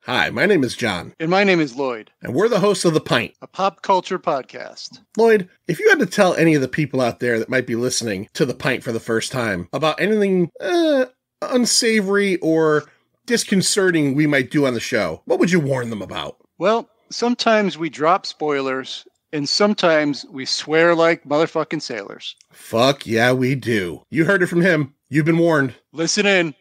Hi, my name is John. And my name is Lloyd. And we're the hosts of The Pint, a pop culture podcast. Lloyd, if you had to tell any of the people out there that might be listening to The Pint for the first time about anything unsavory or disconcerting we might do on the show, what would you warn them about? Well, sometimes we drop spoilers, and sometimes we swear like motherfucking sailors. Fuck yeah, we do. You heard it from him. You've been warned. Listen in.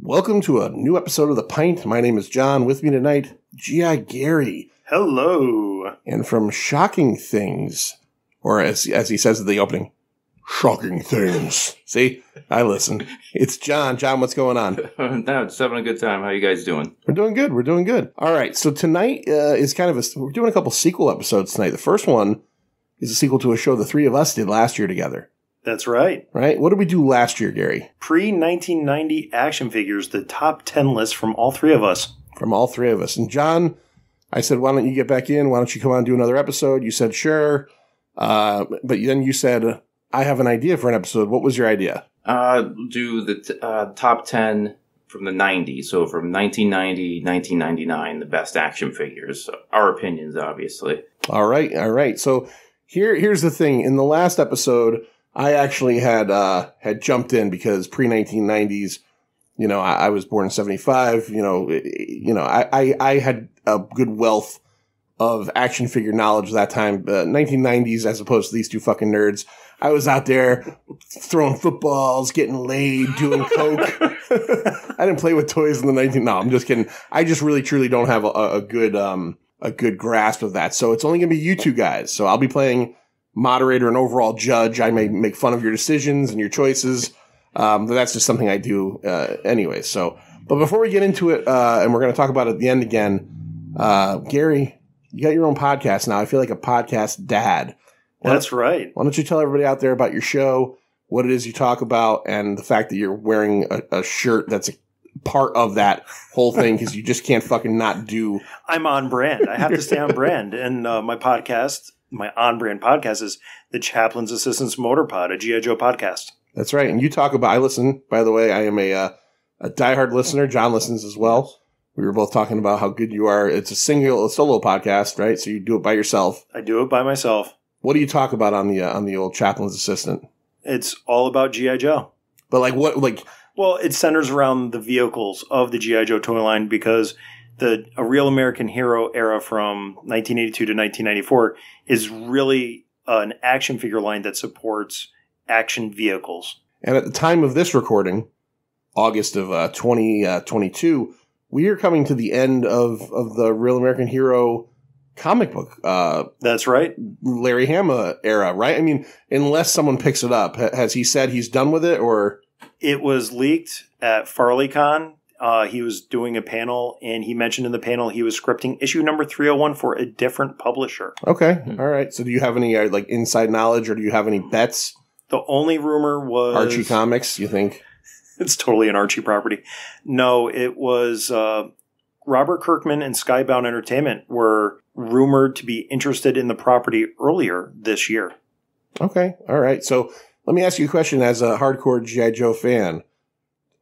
Welcome to a new episode of The Pint. My name is John. With me tonight, G.I. Gary. Hello. And from Shocking Things, or as he says at the opening, Shocking Things. See? I listen. It's John. John, what's going on? No, just having a good time. How you guys doing? We're doing good. We're doing good. All right. So tonight is kind of we're doing a couple sequel episodes tonight. The first one is a sequel to a show the three of us did last year together. That's right. Right? What did we do last year, Gary? Pre-1990 action figures, the top 10 list from all three of us. From all three of us. And John, I said, why don't you get back in? Why don't you come on and do another episode? You said, sure. But then you said, I have an idea for an episode. What was your idea? Do the top 10 from the 90s. So from 1990, 1999, the best action figures. Our opinions, obviously. All right. So here's the thing. In the last episode, I actually had jumped in because pre-1990s, I was born in 75, I had a good wealth of action figure knowledge that time. 1990s, as opposed to these two fucking nerds, I was out there throwing footballs, getting laid, doing coke. I didn't play with toys in the No, I'm just kidding. I just really, truly don't have a good grasp of that. So it's only going to be you two guys. So I'll be playing moderator and overall judge. I may make fun of your decisions and your choices. But that's just something I do anyway. So, but before we get into it, and we're going to talk about it at the end again, Gary, you got your own podcast now. I feel like a podcast dad. That's right. Why don't you tell everybody out there about your show, what it is you talk about, and the fact that you're wearing a shirt that's a part of that whole thing because you just can't fucking not do. I'm on brand. I have to stay on brand. And my podcast, my on-brand podcast is the Chaplain's Assistance Motor Pod, a G.I. Joe podcast. That's right. And you talk about, I listen, by the way, I am a diehard listener. John listens as well. We were both talking about how good you are. It's a solo podcast, right? So you do it by yourself. I do it by myself. What do you talk about on the old Chaplain's Assistant? It's all about G.I. Joe. But Well, it centers around the vehicles of the G.I. Joe toy line because a Real American Hero era from 1982 to 1994 is really an action figure line that supports action vehicles. And at the time of this recording, August of 2022, we are coming to the end of the Real American Hero comic book. That's right. Larry Hama era, right? I mean, unless someone picks it up. Has he said he's done with it, or? It was leaked at FarleyCon. He was doing a panel, and he mentioned in the panel he was scripting issue number 301 for a different publisher. Okay. All right. So do you have any inside knowledge, or do you have any bets? The only rumor was Archie Comics, you think? It's totally an Archie property. No, it was Robert Kirkman and Skybound Entertainment were rumored to be interested in the property earlier this year. Okay. All right. So let me ask you a question as a hardcore G.I. Joe fan.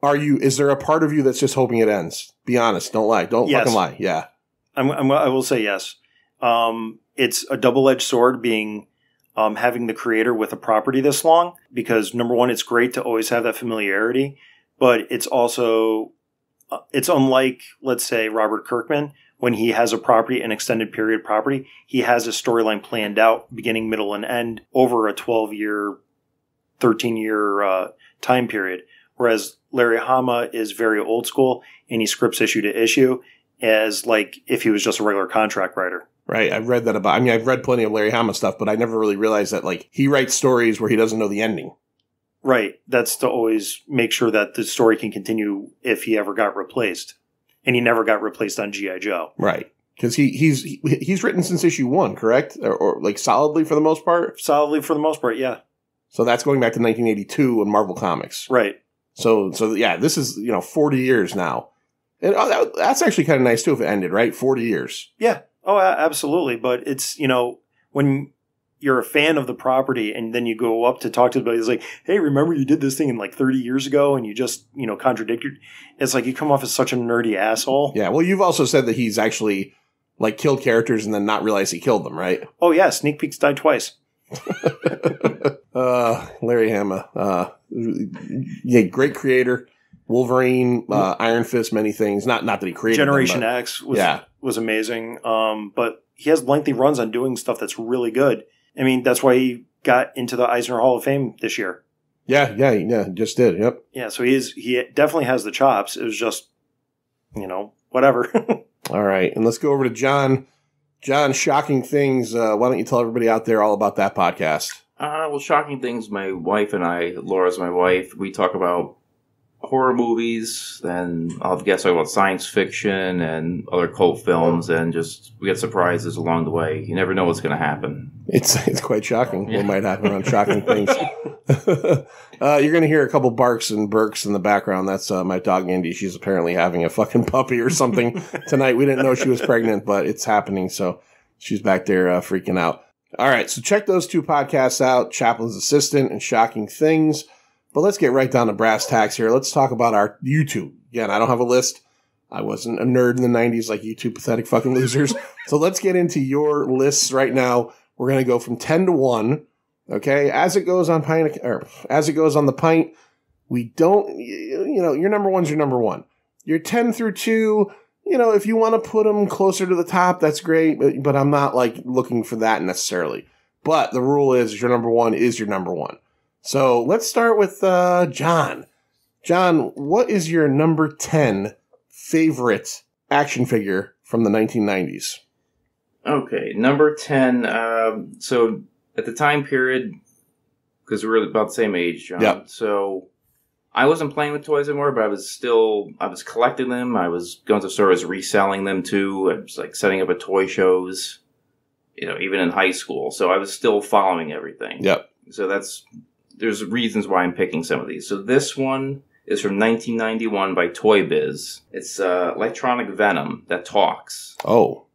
Is there a part of you that's just hoping it ends? Be honest. Don't lie. Don't fucking lie. Yeah. I will say yes. It's a double-edged sword being having the creator with a property this long because, number one, it's great to always have that familiarity, but it's also, it's unlike, let's say, Robert Kirkman. When he has a property, an extended period property, he has a storyline planned out, beginning, middle, and end, over a 12-year, 13-year time period. Whereas Larry Hama is very old school, and he scripts issue to issue, as like if he was just a regular contract writer. Right. I've read that about, I've read plenty of Larry Hama stuff, but I never really realized that, he writes stories where he doesn't know the ending. Right. That's to always make sure that the story can continue if he ever got replaced. And he never got replaced on G.I. Joe. Right. Because he's written since issue 1, correct? Or like solidly for the most part? Solidly for the most part, yeah. So that's going back to 1982 in Marvel Comics. Right. So yeah, this is, 40 years now. And that's actually kind of nice too if it ended, right? 40 years. Yeah. Oh, absolutely. But it's, when you're a fan of the property and then you go up to talk to somebody, it's like, hey, remember you did this thing in like 30 years ago and you just, contradicted. It's like you come off as such a nerdy asshole. Yeah. Well, you've also said that he's actually like killed characters and then not realize he killed them, right? Oh, yeah. Sneak Peeks died twice. Larry Hama. Yeah, great creator. Wolverine, Iron Fist, many things. Not that he created Generation them, X was amazing. But he has lengthy runs on doing stuff that's really good. I mean, that's why he got into the Eisner Hall of Fame this year. Yeah, just did. Yep. Yeah, so he definitely has the chops. It was just, whatever. All right, and let's go over to John. John, Shocking Things. Why don't you tell everybody out there all about that podcast? Well, Shocking Things, my wife and I, Laura's my wife, we talk about horror movies, then I'll guess about science fiction and other cult films, and just we get surprises along the way. You never know what's going to happen. It's quite shocking what might happen on Shocking Things. You're going to hear a couple barks and burks in the background. That's my dog Indy. She's apparently having a fucking puppy or something tonight. We didn't know she was pregnant, but it's happening, so she's back there freaking out. All right, so check those two podcasts out, Chaplain's Assistant and Shocking Things. But let's get right down to brass tacks here. Let's talk about our YouTube. Again, I don't have a list. I wasn't a nerd in the 90s like you two pathetic fucking losers. So let's get into your lists right now. We're going to go from 10 to 1. Okay? As it goes on the pint, we don't, your number one's your number one. Your 10 through 2, if you want to put them closer to the top, that's great. But I'm not like looking for that necessarily. But the rule is your number one is your number one. So let's start with John. John, what is your number 10 favorite action figure from the 1990s? Okay, number 10. So at the time period, because we're about the same age, John. Yep. So I wasn't playing with toys anymore, but I was collecting them. I was going to stores reselling them too. I was like setting up at toy shows, even in high school. So I was still following everything. Yep. So there's reasons why I'm picking some of these. So this one is from 1991 by Toy Biz. It's electronic Venom that talks. Oh.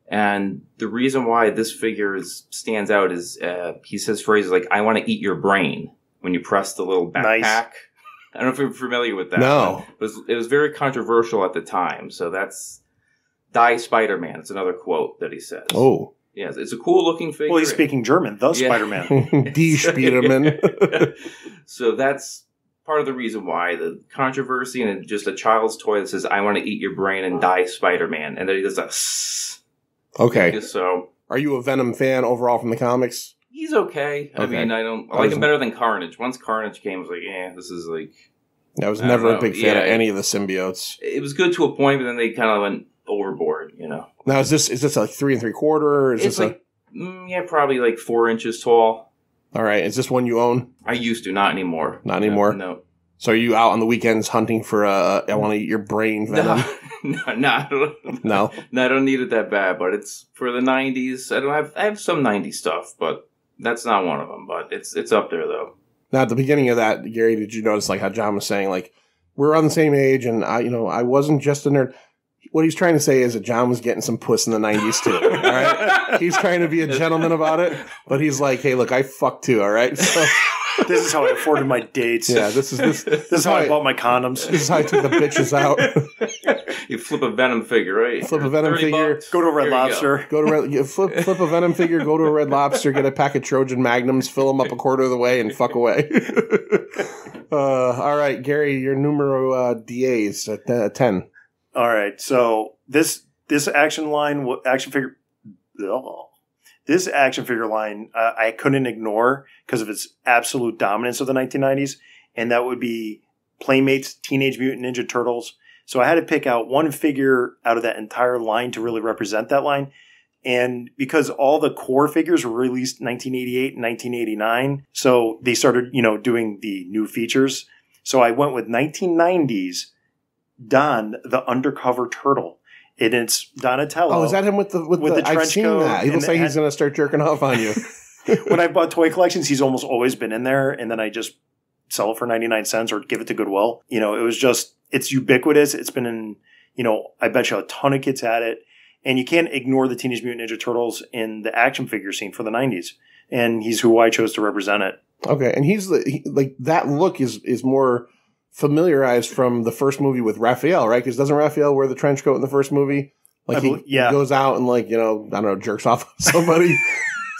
And the reason why this figure stands out is he says phrases like, I want to eat your brain when you press the little backpack. Nice. I don't know if you're familiar with that. No. But it was very controversial at the time. So that's Die Spider-Man. It's another quote that he says. Oh. Yeah, it's a cool looking figure. Well, he's speaking German, the Spider-Man. Die Spider-Man. So that's part of the reason why the controversy, and just a child's toy that says, I want to eat your brain and die Spider-Man. And then he does a sss. Okay. So, are you a Venom fan overall from the comics? He's okay. I mean, I like him better than Carnage. Once Carnage came, I was like, this is like... I was never a big fan of any of the symbiotes. It was good to a point, but then they kind of went overboard, Now, is this like 3 3/4? It's probably like 4 inches tall. All right. Is this one you own? I used to, not anymore. Not anymore? No. So are you out on the weekends hunting for I want to eat your brain Venom? No. I don't need it that bad, but it's for the 90s. I have some 90s stuff, but that's not one of them. But it's up there though. Now, at the beginning of that, Gary, did you notice like how John was saying like we're on the same age, and I wasn't just a nerd. What he's trying to say is that John was getting some puss in the 90s too. All right, he's trying to be a gentleman about it, but he's like, hey, look, I fuck too. All right, so. This is how I afforded my dates. Yeah, this is how I bought my condoms. This is how I took the bitches out. You flip a Venom figure, right? Flip a Venom figure. Go to a Red Lobster. Flip a Venom figure. Go to a Red Lobster. Get a pack of Trojan Magnums. Fill them up a quarter of the way and fuck away. All right, Gary, your numero DAs at 10. All right, so this action figure. This action figure line I couldn't ignore because of its absolute dominance of the 1990s, and that would be Playmates Teenage Mutant Ninja Turtles. So I had to pick out one figure out of that entire line to really represent that line, And because all the core figures were released in 1988 and 1989, so they started, doing the new features. So I went with 1990s Don the Undercover Turtle. And it's Donatello. Oh, is that him with the trench I've seen coat? that. He looks like he's going to start jerking off on you. When I bought toy collections, he's almost always been in there, and then I just sell it for 99 cents or give it to Goodwill. It's ubiquitous. It's been in, I bet you a ton of kids had it. And you can't ignore the Teenage Mutant Ninja Turtles in the action figure scene for the 90s. And he's who I chose to represent it. Okay, and he's that look is more familiarized from the first movie with Raphael, right? Because doesn't Raphael wear the trench coat in the first movie? He goes out and I don't know, jerks off somebody,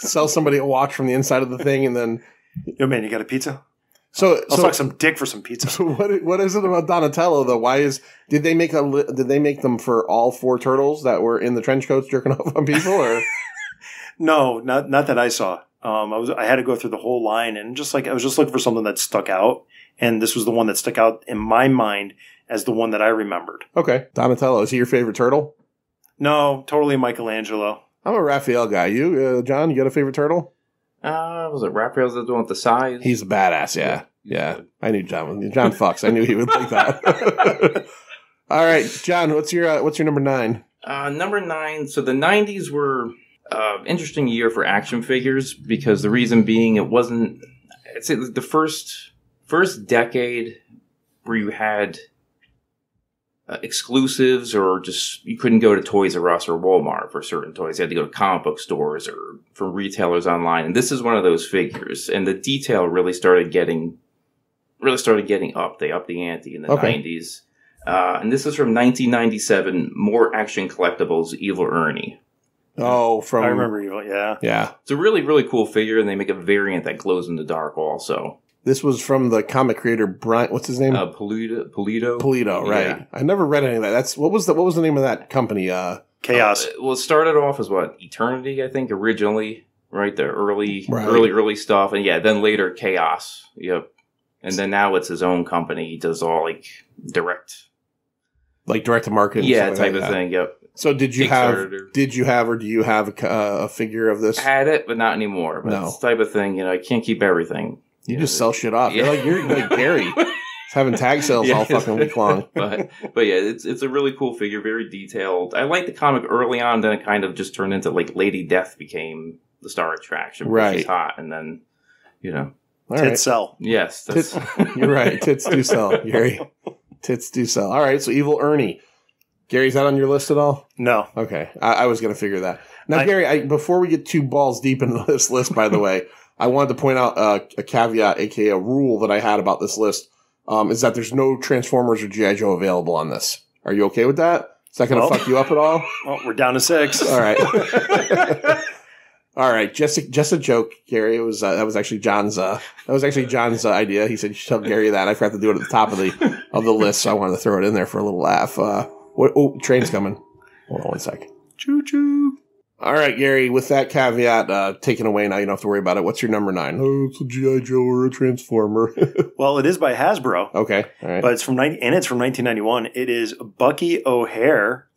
sells somebody a watch from the inside of the thing, and then yo man, you got a pizza? I'll suck some dick for some pizza. So what is it about Donatello though? Why did they make them for all 4 turtles that were in the trench coats jerking off on people, or no, not that I saw. I had to go through the whole line, and I was just looking for something that stuck out. And this was the one that stuck out in my mind as the one that I remembered. Okay. Donatello, is he your favorite turtle? No, totally Michelangelo. I'm a Raphael guy. You, John, you got a favorite turtle? Was it Raphael's the one with the size? He's a badass, yeah. Yeah. I knew John. John fucks. I knew he would like that. All right, John, what's your number 9? Number 9. So the 90s were interesting year for action figures because the reason being it's the first decade where you had exclusives or just you couldn't go to Toys R Us or Walmart for certain toys. You had to go to comic book stores or from retailers online. And this is one of those figures. And the detail really started getting up. They upped the ante in the 90s. And this is from 1997, More Action Collectibles, Evil Ernie. Oh, I remember Evil, yeah. Yeah. It's a really, really cool figure, and they make a variant that glows in the dark also. This was from the comic creator Brian. What's his name? Polito. Polito, right? Yeah. I never read any of that. What was the name of that company? Chaos. It started off as Eternity, I think, originally, right? The early stuff, and then later Chaos. Yep. And then now it's his own company. He does all direct to market, type of thing. Yep. So did you have or do you have a figure of this? I had it, but not anymore. But it's the type of thing, I can't keep everything. You just sell shit off. Yeah. You're like Gary. He's having tag sales all fucking week long. but yeah, it's a really cool figure, very detailed. I liked the comic early on, then it kind of just turned into Lady Death became the star attraction. Right. She's hot, and then, All Tits right. sell. Yes. You're right. Tits do sell, Gary. Tits do sell. All right, so Evil Ernie. Gary, is that on your list at all? No. Okay. I was going to figure that. Now, Gary, before we get too balls deep into this list, by the way, I wanted to point out a caveat, aka a rule that I had about this list, is that there's no Transformers or G.I. Joe available on this. Are you okay with that? Is that going to fuck you up at all? Well, we're down to 6. All right. All right. Just a joke, Gary. It was that was actually John's idea. He said you should tell Gary that. I forgot to do it at the top of the list, so I wanted to throw it in there for a little laugh. Train's coming. Hold on one sec. Choo choo. All right, Gary, with that caveat taken away, now you don't have to worry about it. What's your number 9? Oh, it's a G.I. Joe or a Transformer. Well, it is by Hasbro. Okay, all right. But it's from 1991. It is Bucky O'Hare.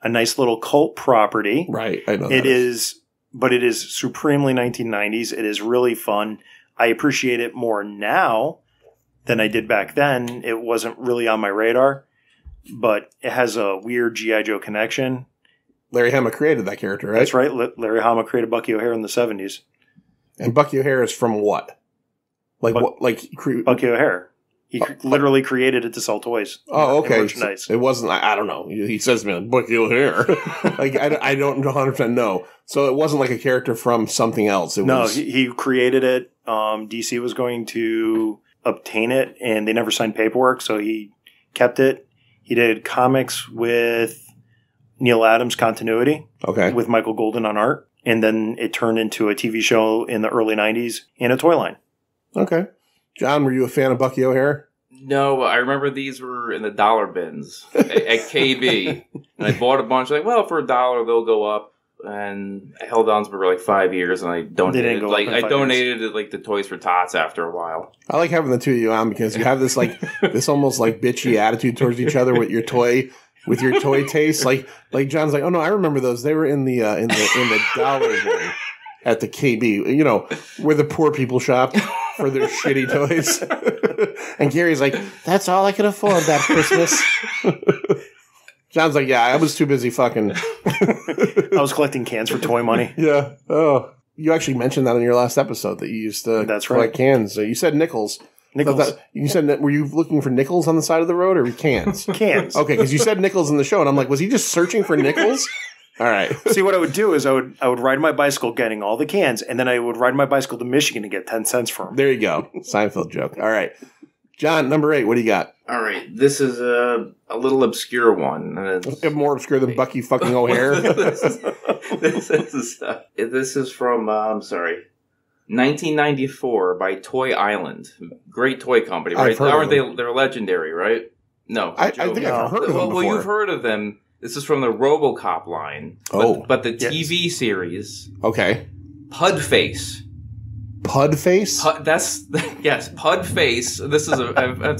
A nice little cult property. Right, I know it is, but it is supremely 1990s. It is really fun. I appreciate it more now than I did back then. It wasn't really on my radar, but it has a weird G.I. Joe connection. Larry Hama created that character, right? That's right. Larry Hama created Bucky O'Hare in the 70s. And Bucky O'Hare is from what? Bucky O'Hare. He literally created it to sell toys. Oh, okay. Merchandise. It wasn't. I don't know. He says to me Bucky O'Hare. I don't 100% know. So it wasn't like a character from something else. He created it. DC was going to obtain it, and they never signed paperwork, so he kept it. He did comics with Neil Adams continuity. Okay. With Michael Golden on art, and then it turned into a TV show in the early 90s and a toy line. Okay. John, were you a fan of Bucky O'Hare? No, I remember these were in the dollar bins at KB. And I bought a bunch. For $1, they'll go up. And I held on to them for 5 years, and I donated it to Toys for Tots after a while. I like having the two of you on because you have this this almost bitchy attitude towards each other with your toy with your toy taste. Like John's like, oh no, I remember those. They were in the dollar bin at the KB. You know, where the poor people shop for their shitty toys. And Gary's like, that's all I could afford that Christmas. John's like, yeah, I was too busy fucking. I was collecting cans for toy money. Yeah. Oh, you actually mentioned that in your last episode that you used to collect cans. So you said nickels. Nickels. You said that. Were you looking for nickels on the side of the road or cans? Cans. Okay, because you said nickels in the show, and I'm like, was he just searching for nickels? All right. See, what I would do is I would ride my bicycle getting all the cans, and then I would ride my bicycle to Michigan to get 10 cents for them. There you go. Seinfeld joke. All right. John, number 8, what do you got? All right, this is a little obscure one. More obscure than Bucky fucking O'Hare. This is from, 1994 by Toy Island. Great toy company, right? Aren't they? They're legendary, right? No. I think I've heard of them before. Well, you've heard of them. This is from the RoboCop line. But the TV series. Okay. Pudface. Pudface? Yes, Pudface. This is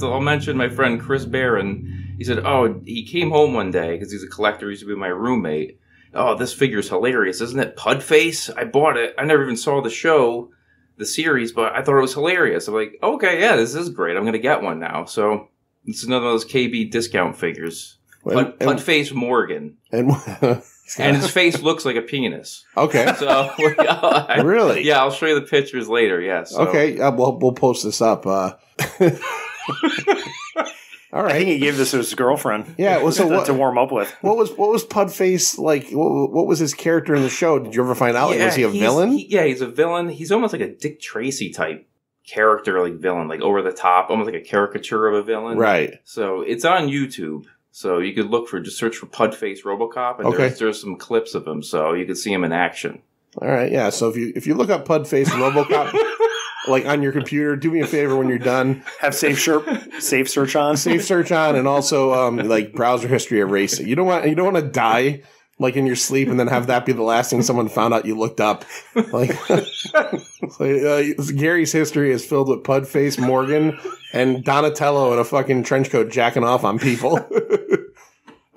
I'll mention my friend Chris Barron. He said, he came home one day because he's a collector. He used to be my roommate. Oh, this figure's hilarious, isn't it? Pudface? I bought it. I never even saw the show, the series, but I thought it was hilarious. I'm like, okay, yeah, this is great. I'm going to get one now. So it's another of those KB discount figures. Pudface Morgan. And his face looks like a penis. Okay. So really? Yeah, I'll show you the pictures later. Yes. Yeah, so. Okay. We'll post this up. All right. I think he gave this to his girlfriend. Yeah. Well, so to warm up with. What was Pudface like? What was his character in the show? Did you ever find out? Was he a villain? He's a villain. He's almost like a Dick Tracy type character, like villain, like over the top, almost like a caricature of a villain. Right. So it's on YouTube. So you could just search for Pudface RoboCop, and there's some clips of him, so you could see him in action. All right, yeah. So if you look up Pudface RoboCop, like on your computer, do me a favor when you're done. Have safe search on, and also like browser history erase it. You don't want to die like in your sleep and then have that be the last thing someone found out you looked up. Like, Gary's history is filled with Pudface Morgan and Donatello in a fucking trench coat jacking off on people.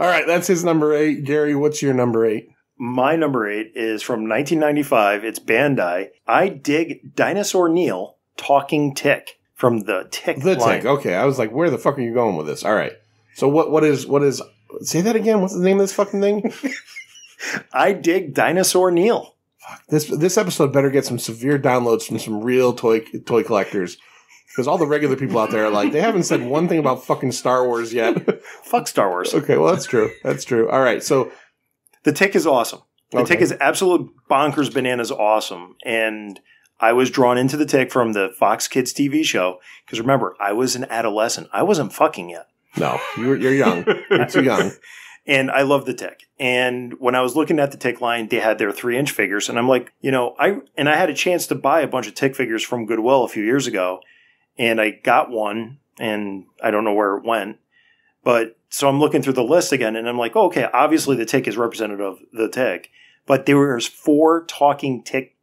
All right, that's his number 8. Gary, what's your number 8? My number 8 is from 1995. It's Bandai. I Dig Dinosaur Neil Talking Tick from the Tick line. Tick. Okay, I was like, where the fuck are you going with this? All right. So what is? Say that again. What's the name of this fucking thing? I Dig Dinosaur Neil. Fuck. This episode better get some severe downloads from some real toy collectors. Because all the regular people out there are like, they haven't said one thing about fucking Star Wars yet. Fuck Star Wars. Okay, well, that's true. That's true. All right, so. The Tick is awesome. The Tick is absolute bonkers bananas awesome. And I was drawn into the Tick from the Fox Kids TV show. Because remember, I was an adolescent. I wasn't fucking yet. No, you're young. You're too young. And I love the Tick. And when I was looking at the Tick line, they had their 3-inch figures. And I'm like, I had a chance to buy a bunch of Tick figures from Goodwill a few years ago. And I got one, and I don't know where it went. But so I'm looking through the list again, and I'm like, okay, obviously the Tick is representative of the Tick. But there was 4 talking Tick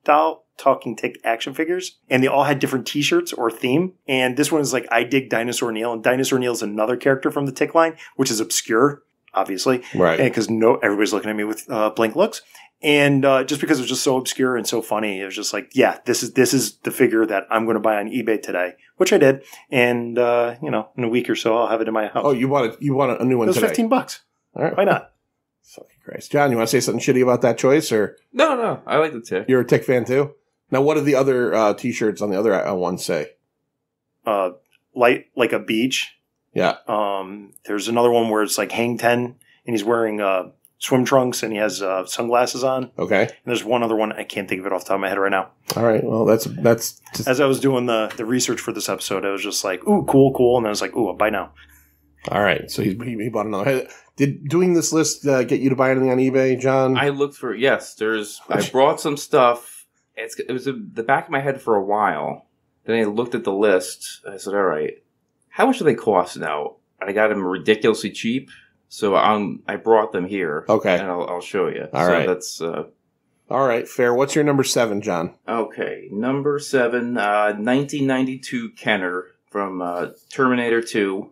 action figures, and they all had different t-shirts or theme. And this one is like, I Dig Dinosaur Neil. And Dinosaur Neil is another character from the Tick line, which is obscure, obviously. Right. Because everybody's looking at me with blank looks. And just because it was just so obscure and so funny, it was just like, yeah, this is the figure that I'm going to buy on eBay today, which I did. And in a week or so, I'll have it in my house. Oh, you want a new one today? It was $15. All right, why not? Fucking Christ, John, you want to say something shitty about that choice, or no? I like the Tick. You're a Tick fan too. Now, what do the other T-shirts on the other ones say? Light like a beach. Yeah. There's another one where it's like Hang 10, and he's wearing swim trunks, and he has sunglasses on. Okay. And there's one other one. I can't think of it off the top of my head right now. All right. Well, that's just... As I was doing the research for this episode, I was just like, ooh, cool. And then I was like, ooh, I'll buy now. All right. So he bought another. Did doing this list get you to buy anything on eBay, John? I looked for, yes. I brought some stuff. It was in the back of my head for a while. Then I looked at the list. I said, all right, how much do they cost now? And I got them ridiculously cheap. So I brought them here. Okay. And I'll show you. All right. That's... all right, fair. What's your number 7, John? Okay, number 7, 1992 Kenner from Terminator 2.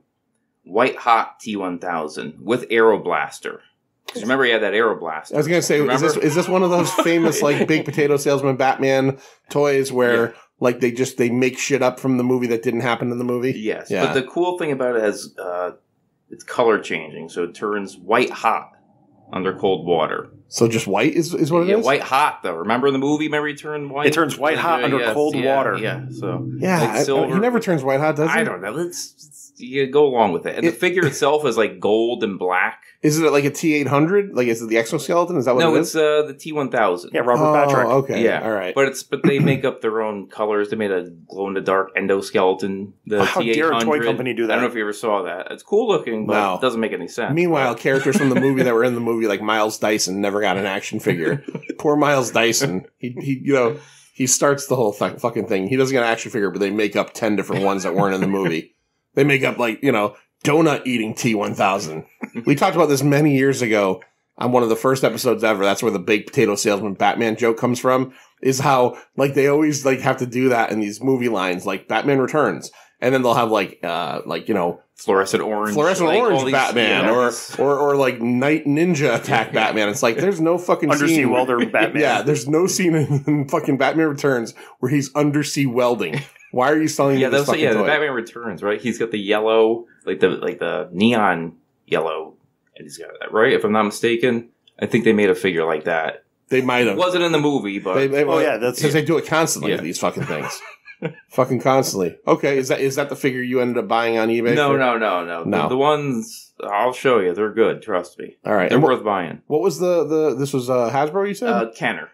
White Hot T1000 with Aeroblaster. Because remember, he had that Aeroblaster. I was going to say, is this one of those famous like baked potato salesman Batman toys where like they make shit up from the movie that didn't happen in the movie? Yes. Yeah. But the cool thing about it is it's color changing, so it turns white hot under cold water. So just white is what it is? White hot, though. Remember in the movie? Remember he turned white? It turns white hot under cold water. Yeah, so... Yeah, like silver. he never turns white hot, does he? I don't know. You go along with it. And the figure itself is like gold and black. Is it like a T-800? Like, is it the exoskeleton? Is that what it is? No, it's the T-1000. Yeah, Robert Patrick. Okay. Yeah. All right. But they make up their own colors. They made a glow-in-the-dark endoskeleton. The How T-800. dare a toy company do that? I don't know if you ever saw that. It's cool looking, but it doesn't make any sense. Meanwhile, characters from the movie that were in the movie, like Miles Dyson, never got an action figure. Poor Miles Dyson. He starts the whole fucking thing. He doesn't get an action figure, but they make up 10 different ones that weren't in the movie. They make up donut eating T-1000. We talked about this many years ago on one of the first episodes ever. That's where the baked potato salesman Batman joke comes from, is how like they always like have to do that in these movie lines, like Batman Returns. And then they'll have fluorescent orange Batman or like Night Ninja Attack Batman. It's like there's no fucking undersea scene. welder Batman. Yeah, there's no scene in fucking Batman Returns where he's undersea welding. Why are you selling me this fucking toy? The Batman Returns, right? He's got the yellow, like the neon yellow, and he's got that, right? If I'm not mistaken, I think they made a figure like that. They might have. It wasn't in the movie, but that's because they do it constantly. These fucking things, fucking constantly. Okay, is that the figure you ended up buying on eBay? No. The ones I'll show you, they're good. Trust me. All right, they're worth buying. What was this was Hasbro? You said Kenner.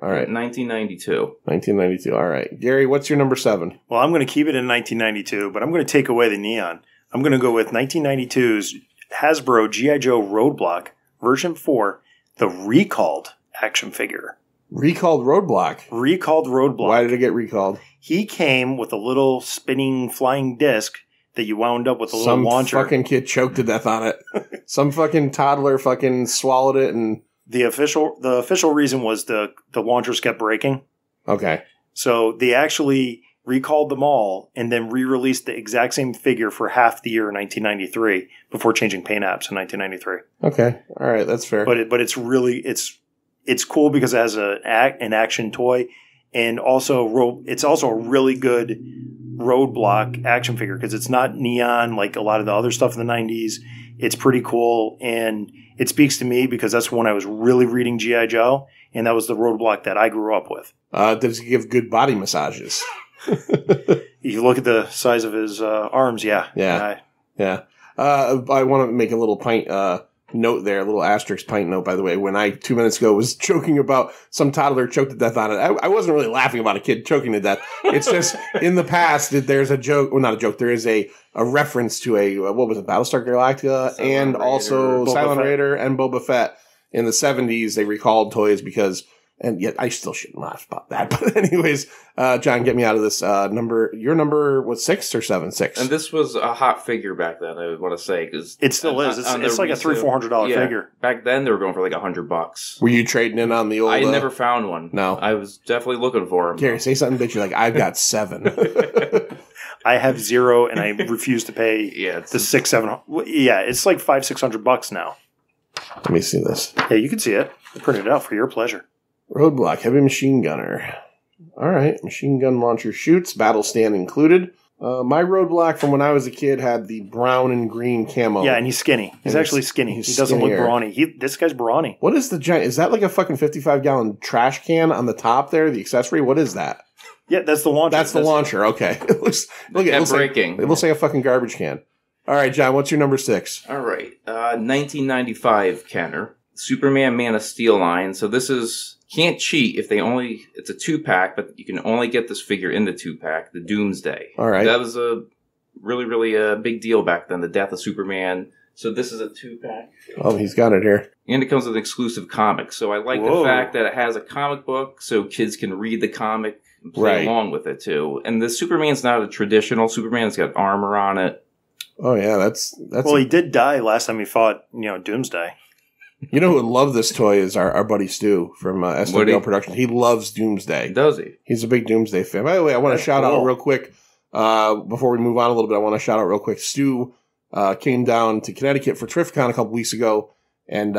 All right, 1992. 1992. All right, Gary, what's your number 7? Well, I'm going to keep it in 1992, but I'm going to take away the neon. I'm going to go with 1992's Hasbro G.I. Joe Roadblock version 4, the recalled action figure. Recalled Roadblock. Recalled Roadblock. Why did it get recalled? He came with a little spinning flying disc that you wound up with a little launcher. Some fucking kid choked to death on it. Some fucking toddler fucking swallowed it and... The official reason was the launchers kept breaking. Okay. So they actually recalled them all and then re-released the exact same figure for half the year in 1993 before changing paint apps in 1993. Okay. All right. That's fair. But it's really... It's cool because it has an action toy, and also it's also a really good Roadblock action figure because it's not neon like a lot of the other stuff in the 90s. It's pretty cool, and it speaks to me because that's when I was really reading G.I. Joe, and that was the Roadblock that I grew up with. Does he give good body massages? You look at the size of his arms, yeah. I want to make a little note there, a little asterisk pint note, by the way, when I 2 minutes ago was joking about some toddler choked to death on it. I wasn't really laughing about a kid choking to death. It's just in the past there's a joke, well, not a joke, there is a reference to what was it, Battlestar Galactica and also Silent Raider and Boba Fett in the 70s. They recalled toys because, and yet I still shouldn't laugh about that. But anyways, John, get me out of this. Your number was 6 or 7? 6. And this was a hot figure back then, I want to say. Cause it still is. It's like a $300-$400 figure. Back then, they were going for like $100. Were you trading in on the old... I never found one. No. I was definitely looking for them. Gary, say something bitchy like, I've got 7. I have 0, and I refuse to pay the 6, 7... Yeah, it's like $500-$600 now. Let me see this. Yeah, you can see it. I printed it out for your pleasure. Roadblock, heavy machine gunner. All right, machine gun launcher shoots, battle stand included. My Roadblock from when I was a kid had the brown and green camo. Yeah, and he's skinny. He's actually skinny. He doesn't look brawny. This guy's brawny. What is the giant? Is that like a fucking 55-gallon trash can on the top there, the accessory? What is that? Yeah, that's the launcher. That's the launcher, okay. It looks like a fucking garbage can. All right, John, what's your number 6? All right, 1995 Kenner. Superman Man of Steel line. So this is... Can't cheat if it's a 2-pack, but you can only get this figure in the 2-pack, the Doomsday. All right. That was a really, really a big deal back then, the death of Superman. So this is a 2-pack. Oh, he's got it here. And it comes with an exclusive comic. So I like the fact that it has a comic book so kids can read the comic and play along with it too. And the Superman's not a traditional Superman. It's got armor on it. Oh, yeah, that's. Well, he did die last time he fought, Doomsday. You know who would love this toy is our buddy Stu from SWL Productions. He loves Doomsday. Does he? He's a big Doomsday fan. By the way, I want to shout out real quick, before we move on a little bit, I want to shout out real quick. Stu came down to Connecticut for TriffCon a couple weeks ago. And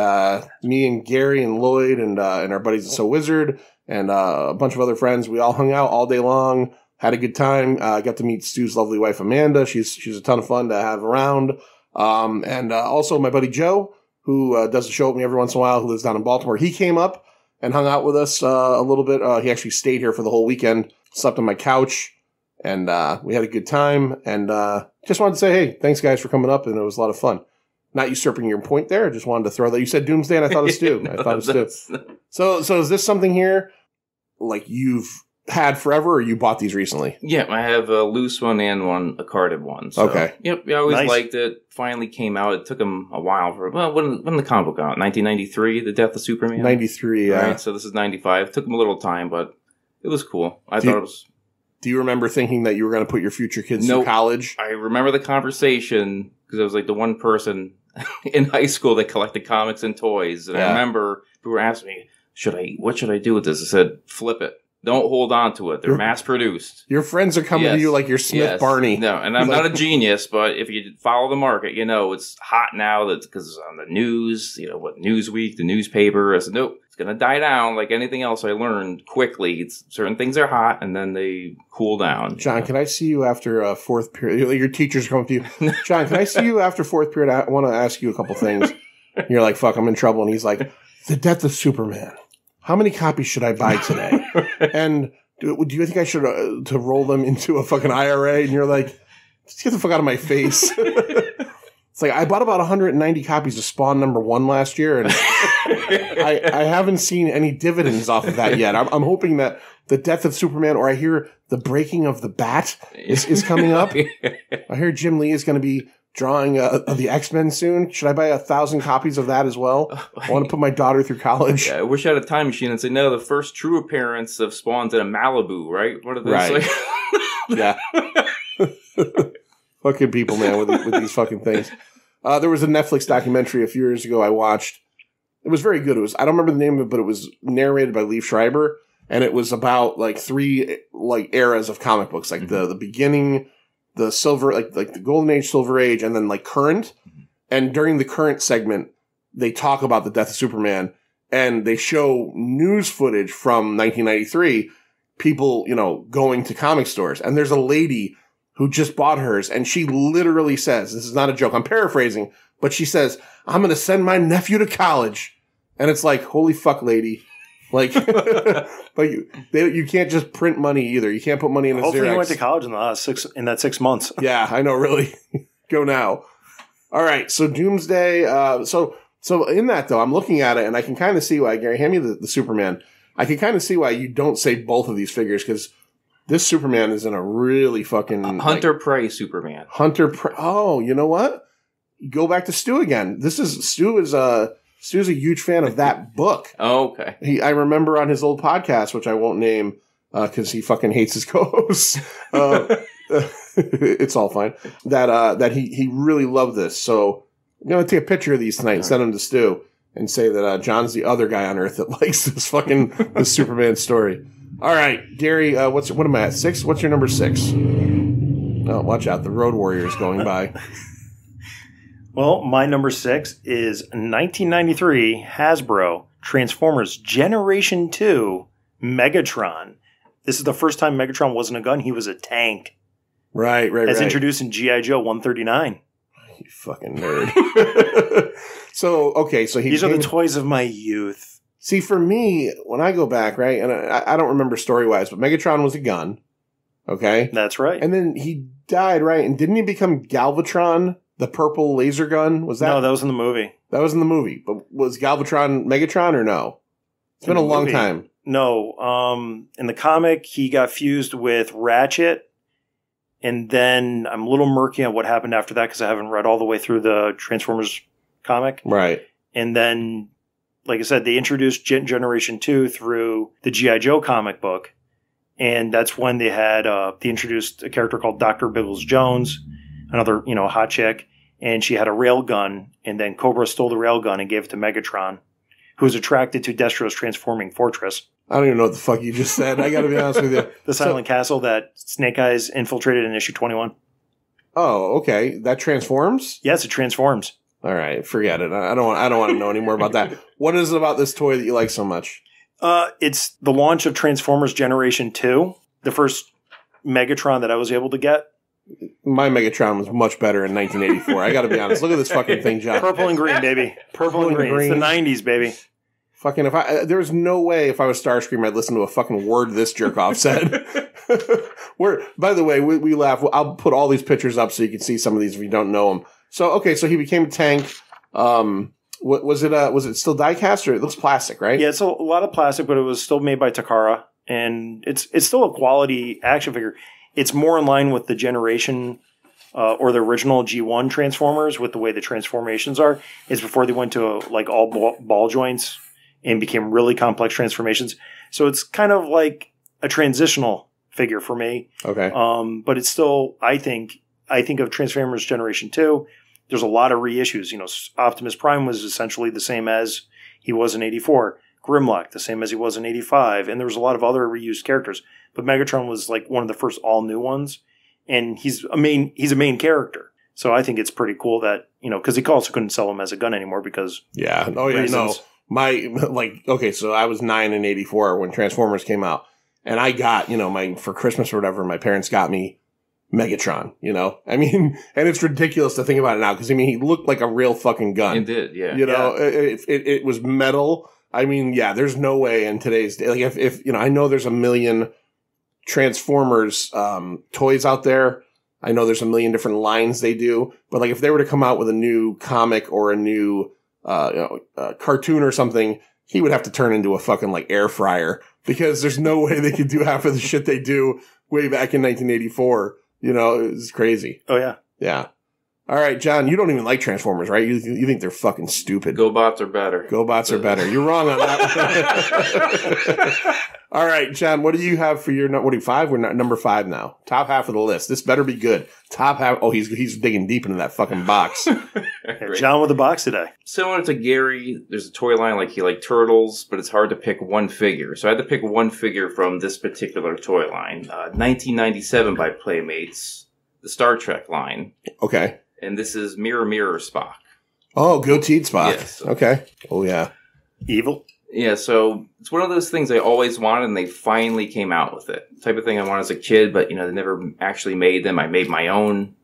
me and Gary and Lloyd and our buddies at So Wizard and a bunch of other friends, we all hung out all day long, had a good time. Got to meet Stu's lovely wife, Amanda. She's a ton of fun to have around. And also my buddy Joe, who does the show with me every once in a while, who lives down in Baltimore. He came up and hung out with us a little bit. He actually stayed here for the whole weekend, slept on my couch, and we had a good time. And just wanted to say, hey, thanks guys for coming up, and it was a lot of fun. Not usurping your point there. I just wanted to throw that. You said Doomsday, and I thought it was Stu. No, I thought it was Stu. So is this something here like you've had forever, or you bought these recently? Yeah, I have a loose one and a carded one. So, okay. Yep, I always Nice. liked it. Finally came out. It took them a while when the comic book out? 1993, The Death of Superman? 93, yeah. Right, so this is 95. Took them a little time, but it was cool. I Do thought you- it was... Do you remember thinking that you were going to put your future kids through Nope. college? I remember the conversation because I was like the one person in high school that collected comics and toys. And Yeah. I remember people were asking me, what should I do with this? I said, flip it. Don't hold on to it. They're You're- mass produced. Your friends are coming to Yes. you like you're Smith Yes. Barney. No, and I'm Like- not a genius, but if you follow the market, it's hot now because it's on the news, what Newsweek, the newspaper. I said, nope, it's going to die down like anything else I learned quickly. Certain things are hot and then they cool down. John, can I see you after fourth period? Your teacher's coming to you. John, can I see you after fourth period? I want to ask you a couple things. And you're like, fuck, I'm in trouble. And he's like, The Death of Superman. How many copies should I buy today? And do you think I should to roll them into a fucking IRA? And you're like, just get the fuck out of my face. It's like, I bought about 190 copies of Spawn #1 last year, and I haven't seen any dividends off of that yet. I'm hoping that The Death of Superman, or I hear The Breaking of the Bat is coming up. I hear Jim Lee is going to be drawing the X-Men soon. Should I buy 1,000 copies of that as well? I want to put my daughter through college. Yeah, I wish I had a time machine and say, no, the first true appearance of Spawn's in a Malibu, right? What are they Right. say? Yeah. Fucking people, man, with these fucking things. There was a Netflix documentary a few years ago I watched. It was very good. I don't remember the name of it, but it was narrated by Liev Schreiber, and it was about like 3 like eras of comic books, like the beginning, the silver, like the golden age, silver age, and then like current. And during the current segment, they talk about the death of Superman, and they show news footage from 1993. People, going to comic stores, and there's a lady who just bought hers, and she literally says, this is not a joke, I'm paraphrasing, but she says, I'm going to send my nephew to college. And it's like, holy fuck, lady. Like, but you can't just print money either. You can't put money in a Hopefully Xerox. you went to college in the last 6 months. Yeah, I know, really. Go now. All right, so Doomsday. So in that, though, I'm looking at it, and I can kind of see why, Gary, hand me the Superman. I can kind of see why you don't say both of these figures, because this Superman is in a really fucking... Hunter Prey Superman. Oh, you know what? Go back to Stu again. Stu's a huge fan of that book. Oh, okay. I remember on his old podcast, which I won't name because he fucking hates his co-hosts. It's all fine. That he really loved this. So I'm gonna take a picture of these tonight and send them to Stu and say that John's the other guy on Earth that likes this Superman story. All right, Gary. What am I at? 6? What's your number 6? Oh, watch out! The Road Warrior is going by. Well, my number 6 is 1993 Hasbro Transformers Generation 2 Megatron. This is the first time Megatron wasn't a gun; he was a tank. Right. As introduced in G.I. Joe 139. You fucking nerd. So These are the toys of my youth. See, for me, when I go back, right, and I don't remember story-wise, but Megatron was a gun, okay? That's right. And then he died, right? And didn't he become Galvatron, the purple laser gun? Was that? No, that was in the movie. That was in the movie. But was Galvatron Megatron or no? It's been a long time. No. In the comic, he got fused with Ratchet. And then I'm a little murky on what happened after that because I haven't read all the way through the Transformers comic. Right. And then, like I said, they introduced Generation 2 through the G.I. Joe comic book. And that's when they introduced a character called Dr. Biggles Jones, another, hot chick. And she had a rail gun. And then Cobra stole the rail gun and gave it to Megatron, who was attracted to Destro's transforming fortress. I don't even know what the fuck you just said. I got to be honest with you. The Silent Castle that Snake Eyes infiltrated in issue 21. Oh, okay. That transforms? Yes, it transforms. All right, forget it. I don't want to know any more about that. What is it about this toy that you like so much? It's the launch of Transformers Generation 2, the first Megatron that I was able to get. My Megatron was much better in 1984. I got to be honest. Look at this fucking thing, John. Purple and green, baby. Purple and green. It's the 90s, baby. Fucking there was no way if I was Starscream I'd listen to a fucking word this jerk off said. By the way, we laugh. I'll put all these pictures up so you can see some of these if you don't know them. So okay, so he became a tank. Was it still die-cast or it looks plastic, right? Yeah, it's a lot of plastic, but it was still made by Takara, and it's still a quality action figure. It's more in line with the generation or the original G1 Transformers with the way the transformations are. Is before they went to like all ball joints and became really complex transformations. So it's kind of like a transitional figure for me. Okay. But it's still, I think of Transformers Generation 2. There's a lot of reissues. You know, Optimus Prime was essentially the same as he was in 84. Grimlock, the same as he was in 85. And there was a lot of other reused characters. But Megatron was like one of the first all new ones. And he's a main character. So I think it's pretty cool that, you know, because he also couldn't sell him as a gun anymore because. Yeah. Oh, yeah. Reasons. No. So I was 9 in 84 when Transformers came out. And I got, you know, for Christmas or whatever, my parents got me Megatron, you know? I mean, and it's ridiculous to think about it now because, I mean, he looked like a real fucking gun. It did, yeah. You know, it was metal. I mean, yeah, there's no way in today's day. Like, if you know, I know there's a million Transformers toys out there. I know there's a million different lines they do. But, like, if they were to come out with a new comic or a new cartoon or something, he would have to turn into a fucking, like, air fryer because there's no way they could do half of the shit they do way back in 1984. You know, it's crazy. Oh, yeah. Yeah. All right, John, you don't even like Transformers, right? You think they're fucking stupid. GoBots are better. GoBots are better. You're wrong on that. All right, John, what do you have for your, what are you, 5? We're number 5 now. Top half of the list. This better be good. Top half. Oh, he's digging deep into that fucking box. John with the box today. Similar to Gary, there's a toy line like he liked turtles, but it's hard to pick one figure. So I had to pick one figure from this particular toy line. 1997 by Playmates, the Star Trek line. Okay. And this is Mirror Mirror Spock. Oh, goateed Spock. Yes. Okay. Oh, yeah. Evil. Yeah, so it's one of those things I always wanted, and they finally came out with it. Type of thing I wanted as a kid, but, you know, they never actually made them. I made my own.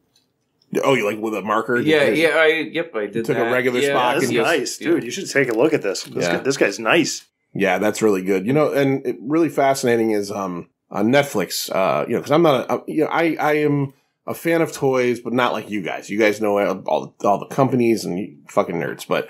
Oh, you like with a marker? I did took that. a regular Spock That's and nice, dude. You should take a look at this. This guy's nice. Yeah, that's really good. You know, and really fascinating is on Netflix. You know, because I'm not I am a fan of toys, but not like you guys. You guys know all the companies and you fucking nerds, but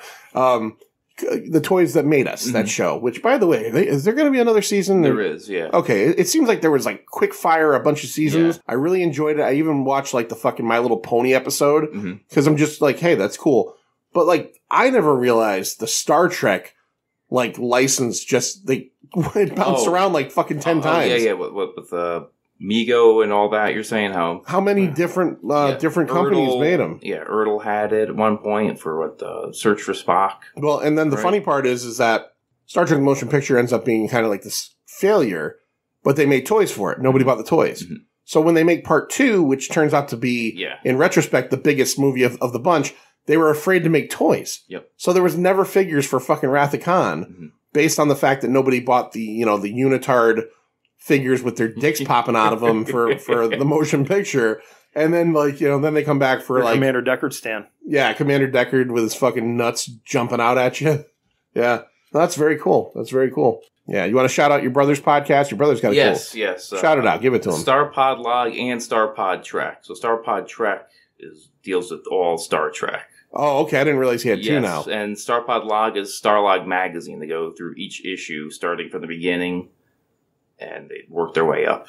the toys that made us that show. Which, by the way, is there going to be another season? There is, yeah. Okay, it seems like there was like quick fire a bunch of seasons. Yeah. I really enjoyed it. I even watched like the fucking My Little Pony episode because I'm just like, hey, that's cool. But like, I never realized the Star Trek like license it bounced around like fucking 10 times. Yeah. With Mego and all that, you're saying how many different companies made them? Yeah, Ertl had it at one point for Search for Spock. Well, and then the funny part is that Star Trek Motion Picture ends up being kind of like this failure, but they made toys for it. Nobody bought the toys. Mm-hmm. So when they make part 2, which turns out to be, in retrospect, the biggest movie of the bunch, they were afraid to make toys. Yep. So there was never figures for fucking Wrath of Khan based on the fact that nobody bought the unitard figures with their dicks popping out of them for the motion picture. And then then they come back for Commander Deckard stand. Yeah, Commander Deckard with his fucking nuts jumping out at you. Yeah. That's very cool. Yeah, you want to shout out your brother's podcast? Your brother's got a Yes. Shout it out. Give it to him. Star Pod Log and Star Pod Trek. So Star Pod Trek deals with all Star Trek. Oh, okay. I didn't realize he had 2 now. And Star Pod Log is Starlog magazine. They go through each issue starting from the beginning. And they work their way up.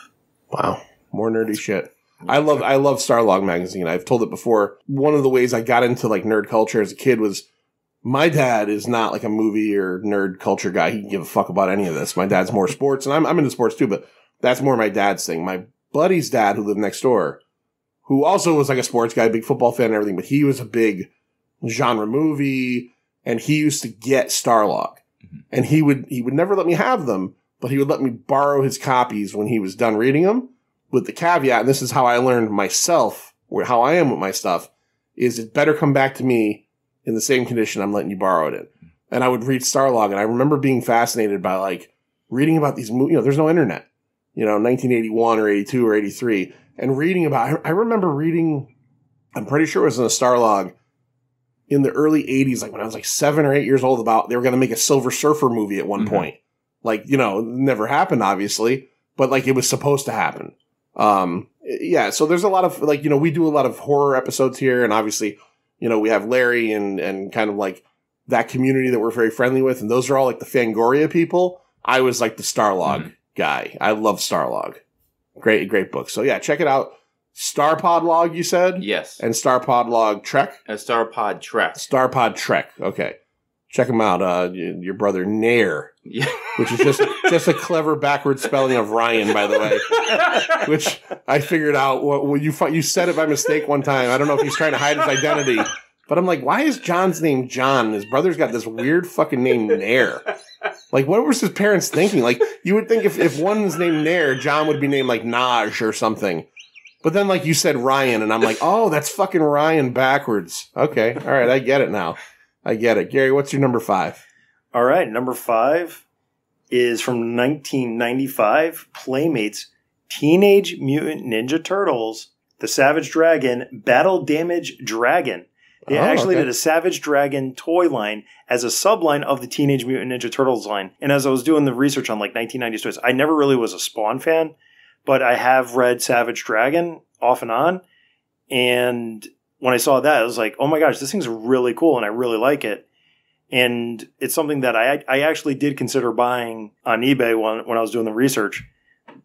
Wow. More nerdy shit. I love Starlog magazine. I've told it before. One of the ways I got into like nerd culture as a kid was my dad is not like a movie or nerd culture guy. He can give a fuck about any of this. My dad's more sports, and I'm into sports too, but that's more my dad's thing. My buddy's dad, who lived next door, who also was like a sports guy, big football fan and everything, but he was a big genre movie, and he used to get Starlog. And he would never let me have them, but he would let me borrow his copies when he was done reading them, with the caveat, and this is how I learned myself how I am with my stuff is it better come back to me in the same condition I'm letting you borrow it in. And I would read Starlog, and I remember being fascinated by like reading about these movies. There's no internet, 1981 or 82 or 83, and reading about. I remember reading. I'm pretty sure it was in a Starlog in the early 80s, like when I was like 7 or 8 years old. About they were going to make a Silver Surfer movie at one point. Like never happened, obviously, but like it was supposed to happen. Yeah. So there's a lot of like we do a lot of horror episodes here, and obviously we have Larry and kind of like that community that we're very friendly with, and those are all like the Fangoria people. I was like the Starlog guy. I love Starlog. Great book. So yeah, check it out. Starpod Log, you said? Yes. And Starpod Log Trek? Starpod Trek. Starpod Trek. Okay. Check him out. Your brother Nair. Yeah. Which is just a clever backward spelling of Ryan, by the way. Which I figured out. You said it by mistake one time. I don't know if he's trying to hide his identity. But I'm like, why is John's name John? And his brother's got this weird fucking name Nair. Like, what was his parents thinking? Like, you would think if one's named Nair, John would be named like Naj or something. But then, like, you said Ryan, and I'm like, oh, that's fucking Ryan backwards. Okay. All right. I get it now. I get it. Gary, what's your number 5? All right. Number 5 is from 1995, Playmates, Teenage Mutant Ninja Turtles, The Savage Dragon, Battle Damage Dragon. They actually did a Savage Dragon toy line as a subline of the Teenage Mutant Ninja Turtles line. And as I was doing the research on like 1990s toys, I never really was a Spawn fan, but I have read Savage Dragon off and on. And when I saw that, I was like, oh my gosh, this thing's really cool and I really like it. And it's something that I actually did consider buying on eBay when I was doing the research.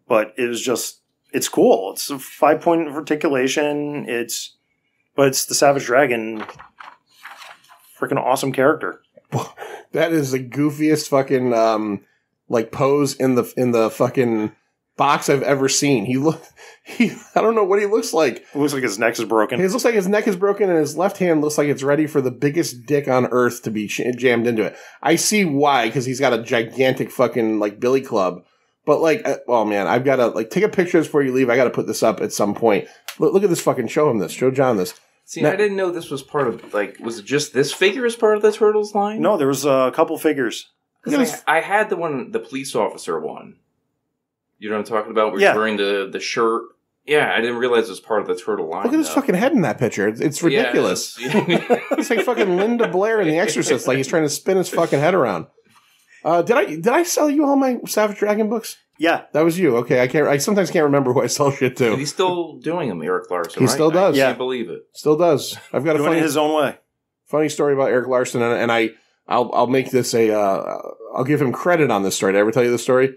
But it was just, it's cool. It's a 5-point articulation. But it's the Savage Dragon. Freaking awesome character. That is the goofiest fucking like pose in the fucking box I've ever seen. I don't know what he looks like. It looks like his neck is broken. It looks like his neck is broken and his left hand looks like it's ready for the biggest dick on earth to be jammed into it. I see why, because he's got a gigantic fucking like billy club. But like, oh man, I've got to like take a picture before you leave. I got to put this up at some point. Look at this fucking, show him this. Show John this. See, I didn't know this was part of, like, was it just this figure as part of the Turtles line? No, there was a couple figures. I had the police officer one. You know what I'm talking about? Where he's wearing the shirt. Yeah, I didn't realize it was part of the Turtle line. Look at his fucking head in that picture. It's ridiculous. Yeah, it's like fucking Linda Blair in The Exorcist. Like he's trying to spin his fucking head around. Did I sell you all my Savage Dragon books? Yeah, that was you. Okay, I sometimes can't remember who I sell shit to. And he's still doing them, Eric Larson. He still does. I can't believe it. Still does. I've got doing it his own way. Funny story about Eric Larson, and I'll make this I'll give him credit on this story. Did I ever tell you this story?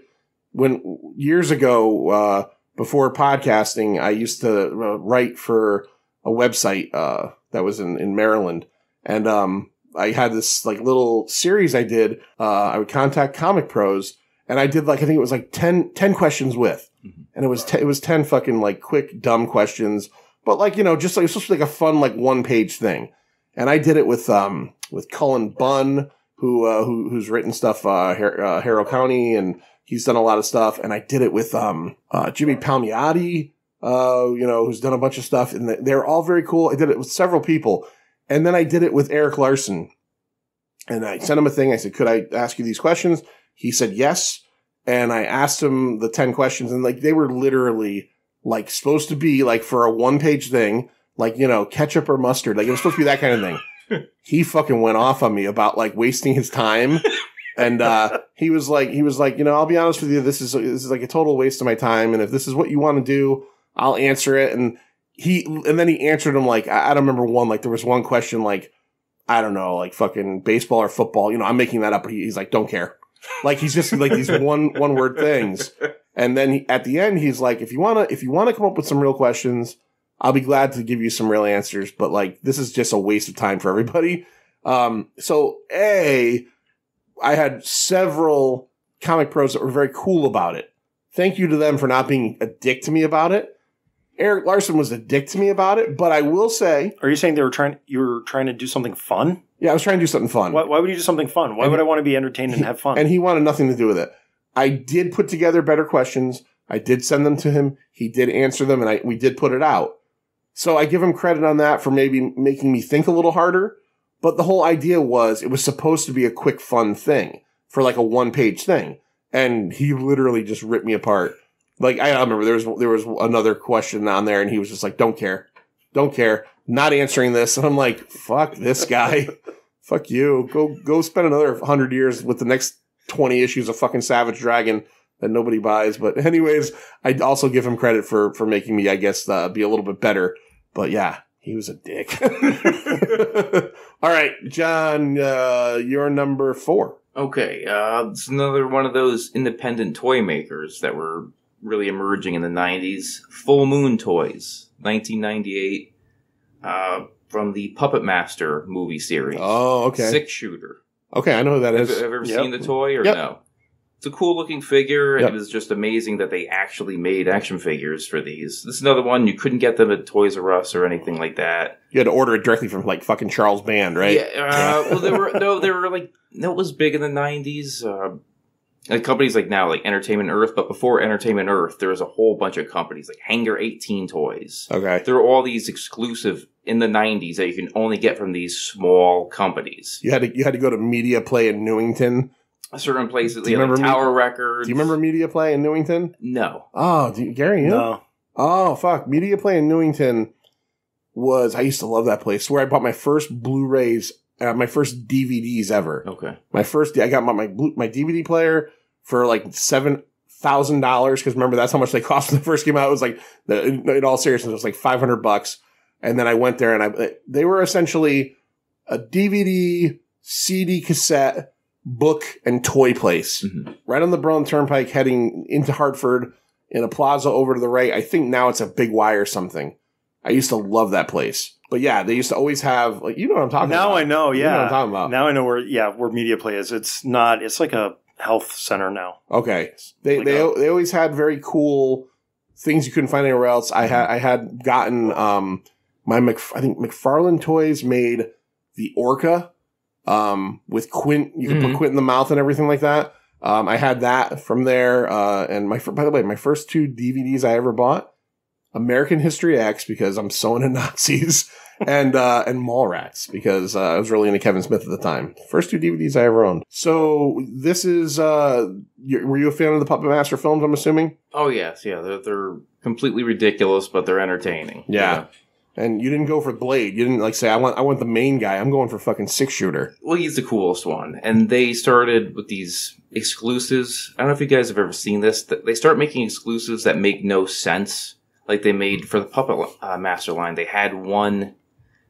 When years ago, before podcasting, I used to write for a website that was in Maryland, and I had this like little series I did. I would contact comic pros. And I did I think it was like 10 questions with, and it was 10 fucking like quick, dumb questions, but like, just like, it's supposed to be like a fun, like 1-page thing. And I did it with Cullen Bunn, who's written stuff, Harrow County, and he's done a lot of stuff. And I did it with, Jimmy Palmiotti, who's done a bunch of stuff, and they're all very cool. I did it with several people. And then I did it with Eric Larson, and I sent him a thing. I said, could I ask you these questions? He said yes, and I asked him the 10 questions, and like they were literally like supposed to be like for a 1-page thing, like ketchup or mustard, like it was supposed to be that kind of thing. He fucking went off on me about like wasting his time, and he was like, I'll be honest with you, this is like a total waste of my time, and if this is what you want to do, I'll answer it. And then he answered him like I don't remember one, like there was one question like I don't know, like fucking baseball or football, I'm making that up, but he's like, don't care. Like he's just like these one word things, and then at the end he's like, if you wanna come up with some real questions, I'll be glad to give you some real answers. But like this is just a waste of time for everybody. So I had several comic pros that were very cool about it. Thank you to them for not being a dick to me about it. Eric Larson was a dick to me about it, but I will say, are you saying you were trying to do something fun? Yeah, I was trying to do something fun. Why would you do something fun? Why would I want to be entertained and have fun? And he wanted nothing to do with it. I did put together better questions. I did send them to him. He did answer them, and we did put it out. So I give him credit on that for maybe making me think a little harder. But the whole idea was it was supposed to be a quick, fun thing for like a 1-page thing. And he literally just ripped me apart. Like, I remember there was another question on there and he was just like, don't care, not answering this. And I'm like, fuck this guy. Fuck you. Go spend another 100 years with the next 20 issues of fucking Savage Dragon that nobody buys. But anyways, I also give him credit for making me, I guess, be a little bit better. But yeah, he was a dick. All right, John, you're number 4. Okay, it's another one of those independent toy makers that were really emerging in the 90s. Full Moon Toys, 1998, from the Puppet Master movie series. Oh, okay. 6-shooter. Okay, I know who that is. Have you ever seen the toy or Yep. no? It's a cool looking figure. Yep. It was just amazing that they actually made action figures for these. This is another one. You couldn't get them at Toys R Us or anything like that. You had to order it directly from like fucking Charles Band, right? Yeah. Well, they were like, no, it was big in the 90s. Like companies like now, like Entertainment Earth, but before Entertainment Earth, there was a whole bunch of companies like Hangar 18 Toys. Okay. There were all these exclusive in the 90s that you can only get from these small companies. You had to go to Media Play in Newington. Certain places, Do you like remember Tower Records. Do you remember Media Play in Newington? No. Oh, Gary, you? No. Oh, fuck. Media Play in Newington I used to love that place. Where I bought my first Blu-rays, my first DVDs ever. Okay. I got my DVD player for like $7,000 because remember that's how much they cost when they first came out. It was like, in all seriousness, it was like $500. And then I went there and they were essentially a DVD, CD, cassette, book, and toy place. Mm-hmm. Right on the Berlin Turnpike heading into Hartford in a plaza over to the right. I think now it's a Big Y or something. I used to love that place. But yeah, they used to always have, like, you know what I'm talking about. Now I know, yeah. You know what I'm talking about. Now I know where Media Play is. It's like a health center now. Okay. They always had very cool things you couldn't find anywhere else. I had gotten I think McFarlane Toys made the Orca with Quint. You could put Quint in the mouth and everything like that. I had that from there. And by the way, my first 2 DVDs I ever bought, American History X, because I'm so into Nazis, and Mallrats, because I was really into Kevin Smith at the time. First 2 DVDs I ever owned. So this is, were you a fan of the Puppet Master films, I'm assuming? Oh, yes. Yeah. They're completely ridiculous, but they're entertaining. Yeah. And you didn't go for Blade. You didn't say, I want the main guy. I'm going for fucking 6-shooter. Well, he's the coolest one. And they started with these exclusives. I don't know if you guys have ever seen this. They start making exclusives that make no sense. Like they made for the Puppet Master line. They had one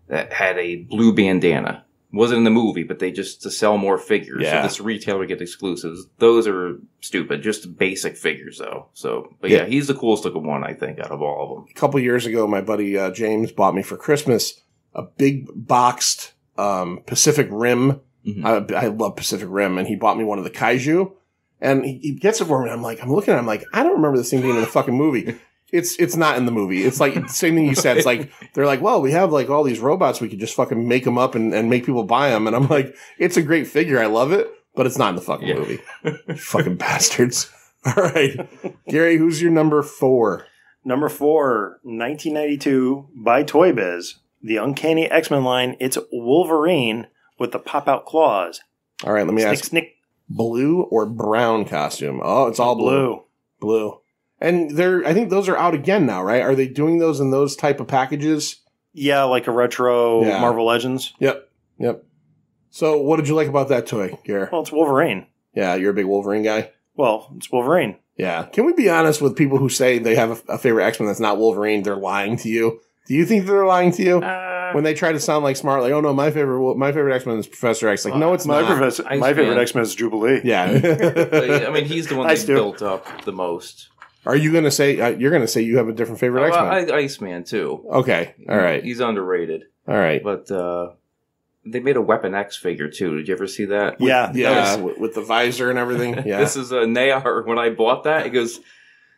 that had a blue bandana. Wasn't in the movie, but they just to sell more figures. Yeah. So this retailer would get exclusives. Those are stupid. Just basic figures, though. So, but yeah, he's the coolest looking one, I think, out of all of them. A couple years ago, my buddy James bought me for Christmas a big boxed Pacific Rim. Mm-hmm. I love Pacific Rim, and he bought me one of the Kaiju. And he gets it for me, and I'm looking at it, I'm like, I don't remember this thing being in the fucking movie. It's not in the movie. It's like the same thing you said. It's like, they're like, well, we have like all these robots. We could just fucking make them up and make people buy them. And I'm like, it's a great figure. I love it, but it's not in the fucking movie. Fucking bastards. All right. Gary, who's your number 4? Number 4, 1992 by Toy Biz. The Uncanny X-Men line. It's Wolverine with the pop-out claws. All right. Let me ask. Snick. Blue or brown costume? Oh, it's all blue. Blue. And I think those are out again now, right? Are they doing those in those type of packages? Yeah, like a retro Marvel Legends. Yep. So what did you like about that toy, Gare? Well, it's Wolverine. Yeah, you're a big Wolverine guy? Well, it's Wolverine. Yeah. Can we be honest with people who say they have a favorite X-Men that's not Wolverine? They're lying to you. Do you think they're lying to you? When they try to sound like smart, like, oh no, my favorite X-Men is Professor X. Like, no, it's my not. My favorite X-Men is Jubilee. Yeah. I mean, he's the one that built up the most. Are you going to say, you're going to say you have a different favorite X-Men? Iceman, too. Okay. All right. He's underrated. All right. But they made a Weapon X figure, too. Did you ever see that? Yeah. With the visor and everything. Yeah. This is a Nayar. When I bought that, he goes,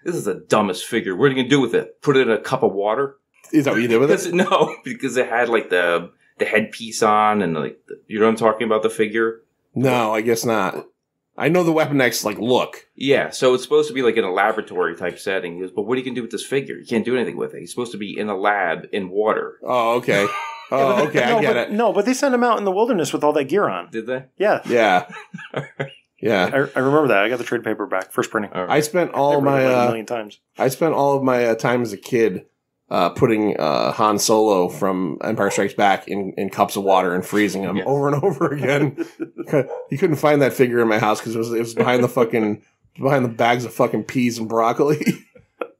this is the dumbest figure. What are you going to do with it? Put it in a cup of water? Is that what you did with it? No, because it had like the headpiece on and like, you know what I'm talking about, the figure? No, I guess not. I know the Weapon X look. Yeah, so it's supposed to be like in a laboratory type setting. He goes, but what are you going to do with this figure? You can't do anything with it. He's supposed to be in a lab in water. Oh, okay. Oh, okay, I get it. No, but they sent him out in the wilderness with all that gear on. Did they? Yeah. Yeah. Yeah. I remember that. I got the trade paperback, first printing. I spent all I've read it my a million times. I spent all of my time as a kid putting Han Solo from Empire Strikes Back in cups of water and freezing him over and over again. You couldn't find that figure in my house because it was behind the bags of fucking peas and broccoli.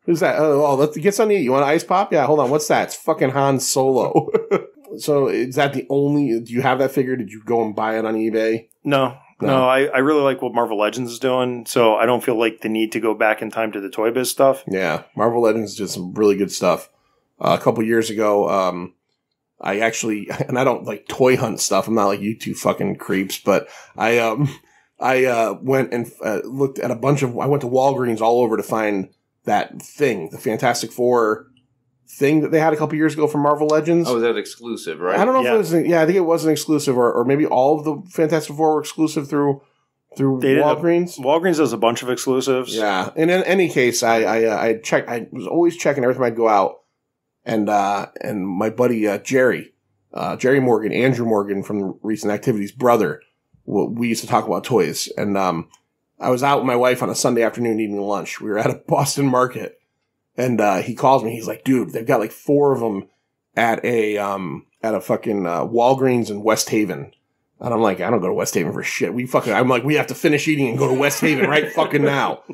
Who's that? Oh, let's get something to eat. You want an ice pop? Yeah, hold on. What's that? It's fucking Han Solo. So is that the only? Do you have that figure? Did you go and buy it on eBay? No. I really like what Marvel Legends is doing, so I don't feel like the need to go back in time to the Toy Biz stuff. Yeah, Marvel Legends did some really good stuff. A couple years ago, I actually, and I don't like toy hunt stuff. I'm not like you two fucking creeps, but I went and looked at I went to Walgreens all over to find that thing, the Fantastic Four thing that they had a couple years ago from Marvel Legends. Oh, is that exclusive, right? I don't know if it was, I think it was an exclusive, or maybe all of the Fantastic Four were exclusive through Walgreens. Walgreens does a bunch of exclusives. Yeah. And in any case, I checked, I was always checking every time I'd go out. And my buddy, Jerry Morgan, Andrew Morgan from Recent Activities' brother, we used to talk about toys. And, I was out with my wife on a Sunday afternoon eating lunch. We were at a Boston market. And he calls me. He's like, dude, they've got 4 of them at a fucking Walgreens in West Haven. And I'm like, I don't go to West Haven for shit. I'm like, we have to finish eating and go to West Haven right fucking now.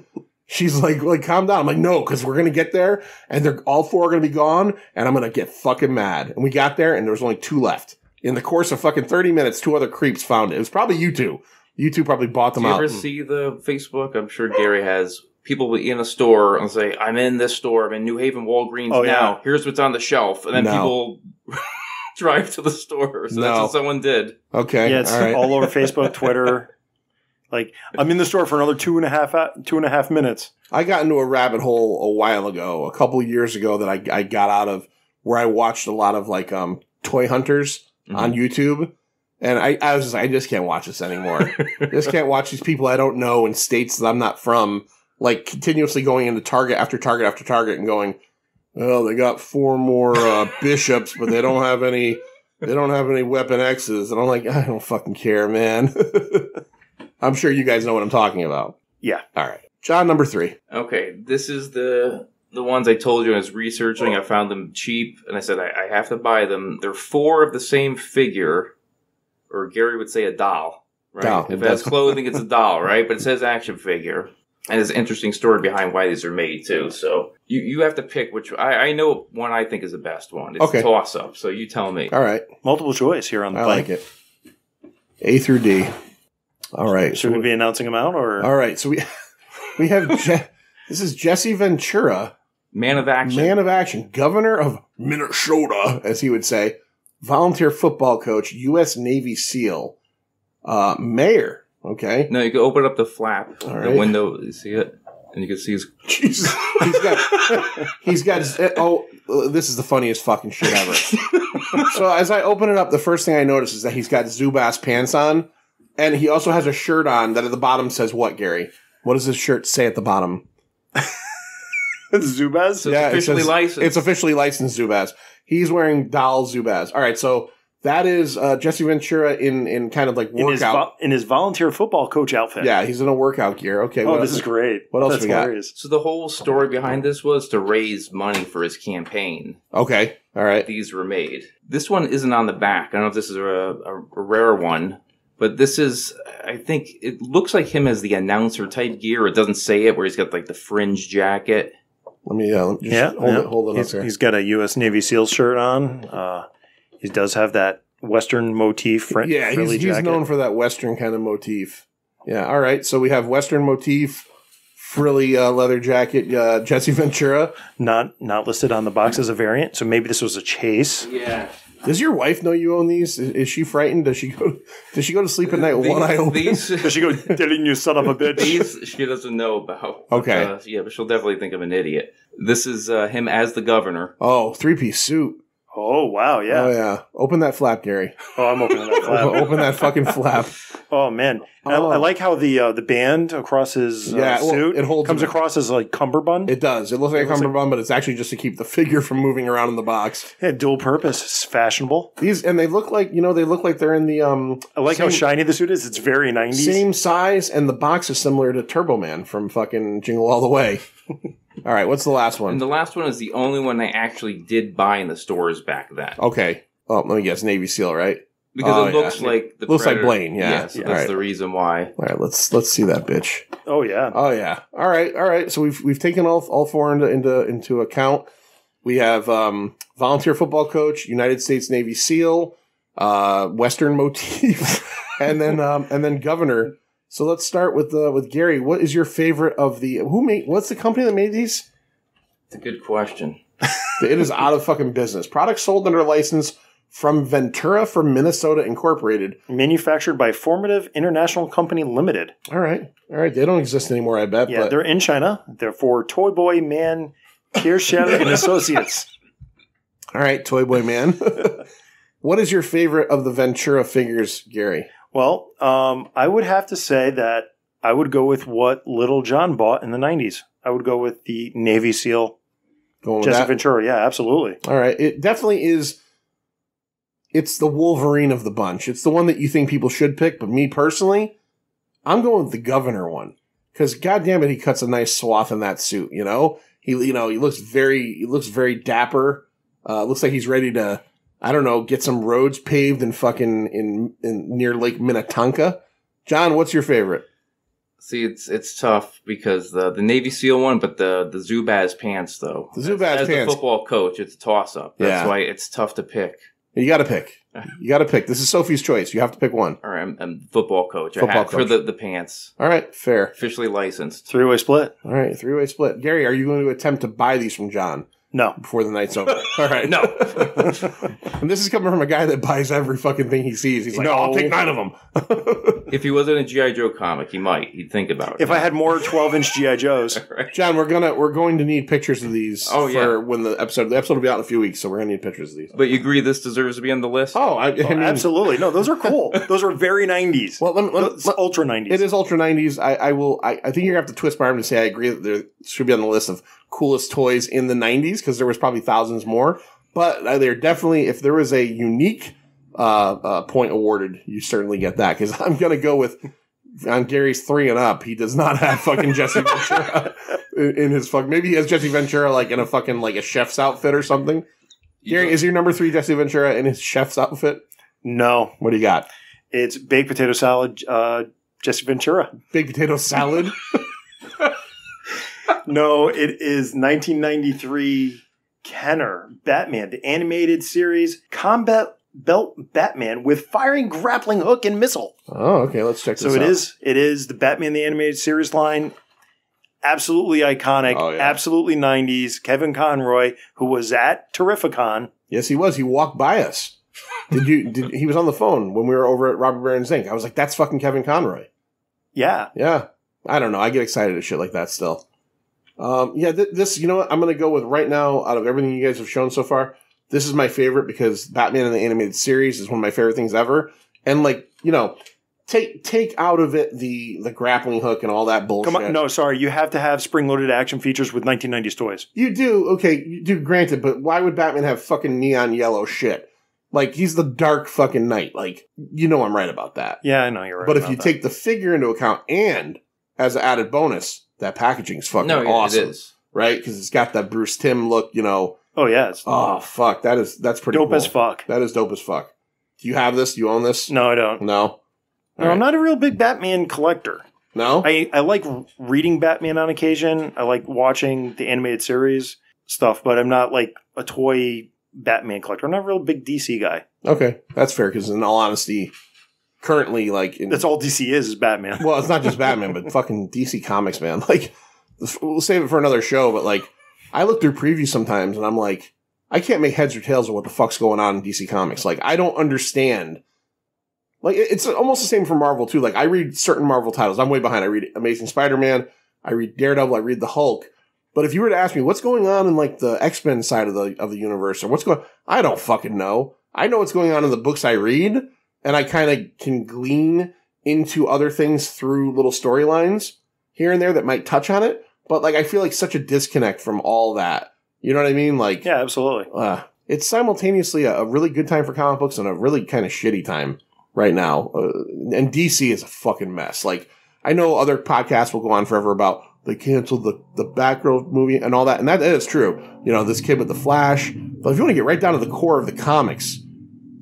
She's like, calm down. I'm like, no, because we're going to get there and all 4 are going to be gone and I'm going to get fucking mad. And we got there and there was only 2 left. In the course of fucking 30 minutes, 2 other creeps found it. It was probably you two. You two probably bought them out. Do you ever see the Facebook? I'm sure Gary has. People will be in a store and say, I'm in this store. I'm in New Haven Walgreens now. Yeah. Here's what's on the shelf. And then people drive to the store. So that's what someone did. Okay. Yeah, it's all over Facebook, Twitter. Like, I'm in the store for another 2.5 minutes. I got into a rabbit hole a while ago, a couple of years ago, that I got out of, where I watched a lot of toy hunters on YouTube. And I was just like, I just can't watch this anymore. I just can't watch these people I don't know in states that I'm not from, continuously going into Target after Target after Target and going, well, they got 4 more bishops, but they don't have any Weapon X's. And I'm like, I don't fucking care, man. I'm sure you guys know what I'm talking about. Yeah. All right. John, number 3. Okay. This is the ones I told you I was researching. I found them cheap, and I said I have to buy them. They're 4 of the same figure, or Gary would say a doll, right? Doll. If it has clothing, it's a doll, right? But it says action figure. And there's an interesting story behind why these are made, too. So you have to pick which. I know one I think is the best one. It's a toss-up, so you tell me. All right. Multiple choice here on the I bike. like it. A through D. All right. Should we be announcing them out? Or? All right. So we have this is Jesse Ventura. Man of action. Man of action. Governor of Minnesota, as he would say. Volunteer football coach. U.S. Navy SEAL. Mayor. Okay. No, you can open up the flap, All the right. window, you see it? And you can see his... Jesus. He's got, this is the funniest fucking shit ever. So as I open it up, the first thing I notice is that he's got Zubaz pants on, and he also has a shirt on that at the bottom says what, Gary? What does his shirt say at the bottom? Zubaz? So it's officially licensed. It's officially licensed Zubaz. He's wearing doll Zubaz. All right, so that is Jesse Ventura in kind of workout. In his volunteer football coach outfit. Yeah, he's in a workout gear. Okay. This is great. What else That's we got? hilarious. So the whole story behind this was to raise money for his campaign. Okay. All right. These were made. This one isn't on the back. I don't know if this is a rare one, but this is, I think, it looks like him as the announcer type gear. It doesn't say it, where he's got the fringe jacket. Let me hold it up here. He's got a U.S. Navy SEAL shirt on. He does have that Western motif. Yeah, he's known for that Western kind of motif. Yeah, all right. So we have Western motif, frilly leather jacket, Jesse Ventura. Not listed on the box as a variant, so maybe this was a chase. Yeah. Does your wife know you own these? Is she frightened? Does she go to sleep at night with one eye open? Does she go, didn't you son of a bitch? These she doesn't know about. Okay. But she'll definitely think I'm an idiot. This is him as the governor. Oh, 3-piece suit. Oh, wow, yeah. Oh, yeah. Open that flap, Gary. Oh, I'm opening that flap. Open that fucking flap. Oh man, and I like how the band across his suit it holds comes him. across as like cummerbund. It does. It looks like a cummerbund, but it's actually just to keep the figure from moving around in the box. Yeah, dual purpose. It's fashionable. And they look like they're in the I like how shiny the suit is. It's very 90s. Same size, and the box is similar to Turbo Man from fucking Jingle All the Way. All right, what's the last one? And the last one is the only one I actually did buy in the stores back then. Okay. Oh, let me guess. Navy SEAL, right? Because it looks like the looks Predator. like Blaine. Yeah. So All that's right. the reason why. All right, let's see that bitch. Oh yeah. Oh yeah. All right. So we've taken all four into account. We have volunteer football coach, United States Navy SEAL, Western motif, and then governor. So let's start with Gary. What is your favorite of the what's the company that made these? It's a good question. It is out of fucking business. Products sold under license from Ventura for Minnesota Incorporated. Manufactured by Formative International Company Limited. All right. They don't exist anymore, I bet. Yeah, but they're in China. They're for Toy Boy Man, Kirschner and Associates. All right, Toy Boy Man. What is your favorite of the Ventura figures, Gary? Well, I would have to say that I would go with what Little John bought in the 90s. I would go with the Navy SEAL Going with Jesse that? Ventura. Yeah, absolutely. All right. It definitely is. It's the Wolverine of the bunch. It's the one that you think people should pick, but me personally, I'm going with the governor one. Because goddamn it, he cuts a nice swath in that suit, you know? He looks very dapper. Looks like he's ready to, I don't know, get some roads paved in fucking in near Lake Minnetonka. John, what's your favorite? See, it's tough because the Navy SEAL one, but the Zubaz pants though. The Zubaz as pants. the football coach, it's a toss up. That's Yeah. why it's tough to pick. You got to pick. This is Sophie's choice. You have to pick one. All right, I'm football coach. Football For coach. the pants, All right, fair. officially licensed. Three-way split. All right, three-way split. Gary, are you going to attempt to buy these from John No. before the night's over? All right. No. And this is coming from a guy that buys every fucking thing he sees. He's like, No. oh, I'll take 9 of them. If he wasn't a GI Joe comic, he'd think about it. If I had more 12-inch G.I. Joes. John, we're going to need pictures of these for when the episode will be out in a few weeks, so we're going to need pictures of these. But you agree this deserves to be on the list? Oh, I mean, Absolutely. No, those are cool. Those are very 90s. Well, It's ultra 90s. it is ultra 90s. I think you're going to have to twist my arm to say I agree that there should be on the list of coolest toys in the 90s, because there was probably thousands more. But they're definitely, if there was a unique point awarded, you certainly get that, because I'm going to go with, on Gary's 3 and up, he does not have fucking Jesse Ventura in his fucking, maybe he has Jesse Ventura like in a fucking like a chef's outfit or something. Gary, is your number 3 Jesse Ventura in his chef's outfit? No. What do you got? It's baked potato salad, Jesse Ventura. Baked potato salad? No, it is 1993 Kenner Batman, the animated series Combat Belt Batman with firing grappling hook and missile. Oh, okay. Let's check this out. So it is the Batman the Animated Series line. Absolutely iconic. Oh, yeah. Absolutely 90s. Kevin Conroy, who was at Terrificon. Yes, he was. He walked by us. He was on the phone when we were over at Robert Baron Zink. I was like, that's fucking Kevin Conroy. Yeah. Yeah. I don't know. I get excited at shit like that still. This, you know what? I'm going to go with right now, out of everything you guys have shown so far, this is my favorite because Batman in the Animated Series is one of my favorite things ever. And like, you know, take out of it the grappling hook and all that bullshit. Come on. No, sorry. You have to have spring-loaded action features with 1990s toys. You do. Okay, you do, granted, but why would Batman have fucking neon yellow shit? Like, he's the Dark fucking Knight. Like, you know I'm right about that. Yeah, I know you're right. But if you take the figure into account and as an added bonus, that packaging's fucking awesome. It is. Right? Because it's got that Bruce Timm look, you know. Oh, yeah. Oh, fuck. That's pretty dope cool. as fuck. That is dope as fuck. Do you have this? Do you own this? No, I don't. No? No, I'm not a real big Batman collector. No? I like reading Batman on occasion. I like watching the animated series stuff, but I'm not like a toy Batman collector. I'm not a real big DC guy. Okay. That's fair, because in all honesty, currently, like... That's all DC is Batman. Well, it's not just Batman, but fucking DC Comics, man. Like, we'll save it for another show, but like, I look through previews sometimes and I'm like, I can't make heads or tails of what the fuck's going on in DC Comics. Like, I don't understand. Like, it's almost the same for Marvel, too. Like, I read certain Marvel titles. I'm way behind. I read Amazing Spider-Man. I read Daredevil. I read the Hulk. But if you were to ask me what's going on in, like, the X-Men side of the universe, or what's going on, I don't fucking know. I know what's going on in the books I read, and I kind of can glean into other things through little storylines here and there that might touch on it. But like, I feel like such a disconnect from all that. You know what I mean? Like, Yeah, absolutely. it's simultaneously a really good time for comic books and a really kind of shitty time right now. And DC is a fucking mess. Like, I know other podcasts will go on forever about they canceled the Batgirl movie and all that. And that is true. You know, this kid with the Flash. But if you want to get right down to the core of the comics,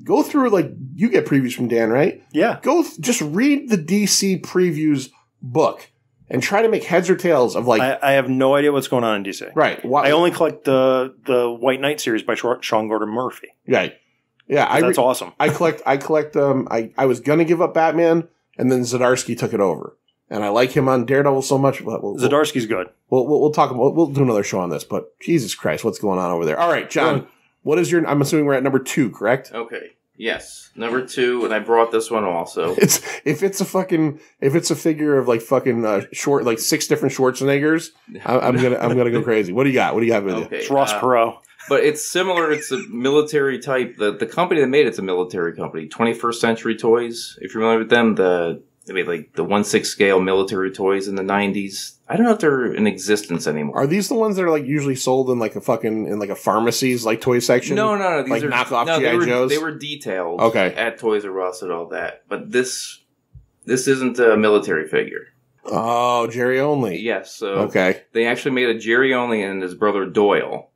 go through, like, you get previews from Dan, right? Yeah. Just read the DC previews book and try to make heads or tails of, like, I have no idea what's going on in DC. right. I only collect the White Knight series by Sean Gordon Murphy. Right. Yeah. That's awesome. I collect, I was going to give up Batman, and then Zdarsky took it over. And I like him on Daredevil so much. But Zdarsky's good. We'll talk about, we'll do another show on this, but Jesus Christ, what's going on over there? All right, John, what is I'm assuming we're at number 2, correct? Okay. Yes. Number 2, and I brought this one also. If it's a figure of like fucking short, like 6 different Schwarzeneggers, I'm gonna go crazy. What do you got? What do you have with you? It's Ross Perot. But it's similar. It's a military type. The company that made it's a military company. 21st Century Toys. If you're familiar with them, they made like the 1/6 scale military toys in the 90s. I don't know if they're in existence anymore. Are these the ones that are like usually sold in like a pharmacy's like toy section? No. These like are knockoff G.I. Joes. They were detailed. Okay. At Toys R Us and all that. But this isn't a military figure. Oh, Jerry Only. Yes. So okay. They actually made a Jerry Only and his brother Doyle.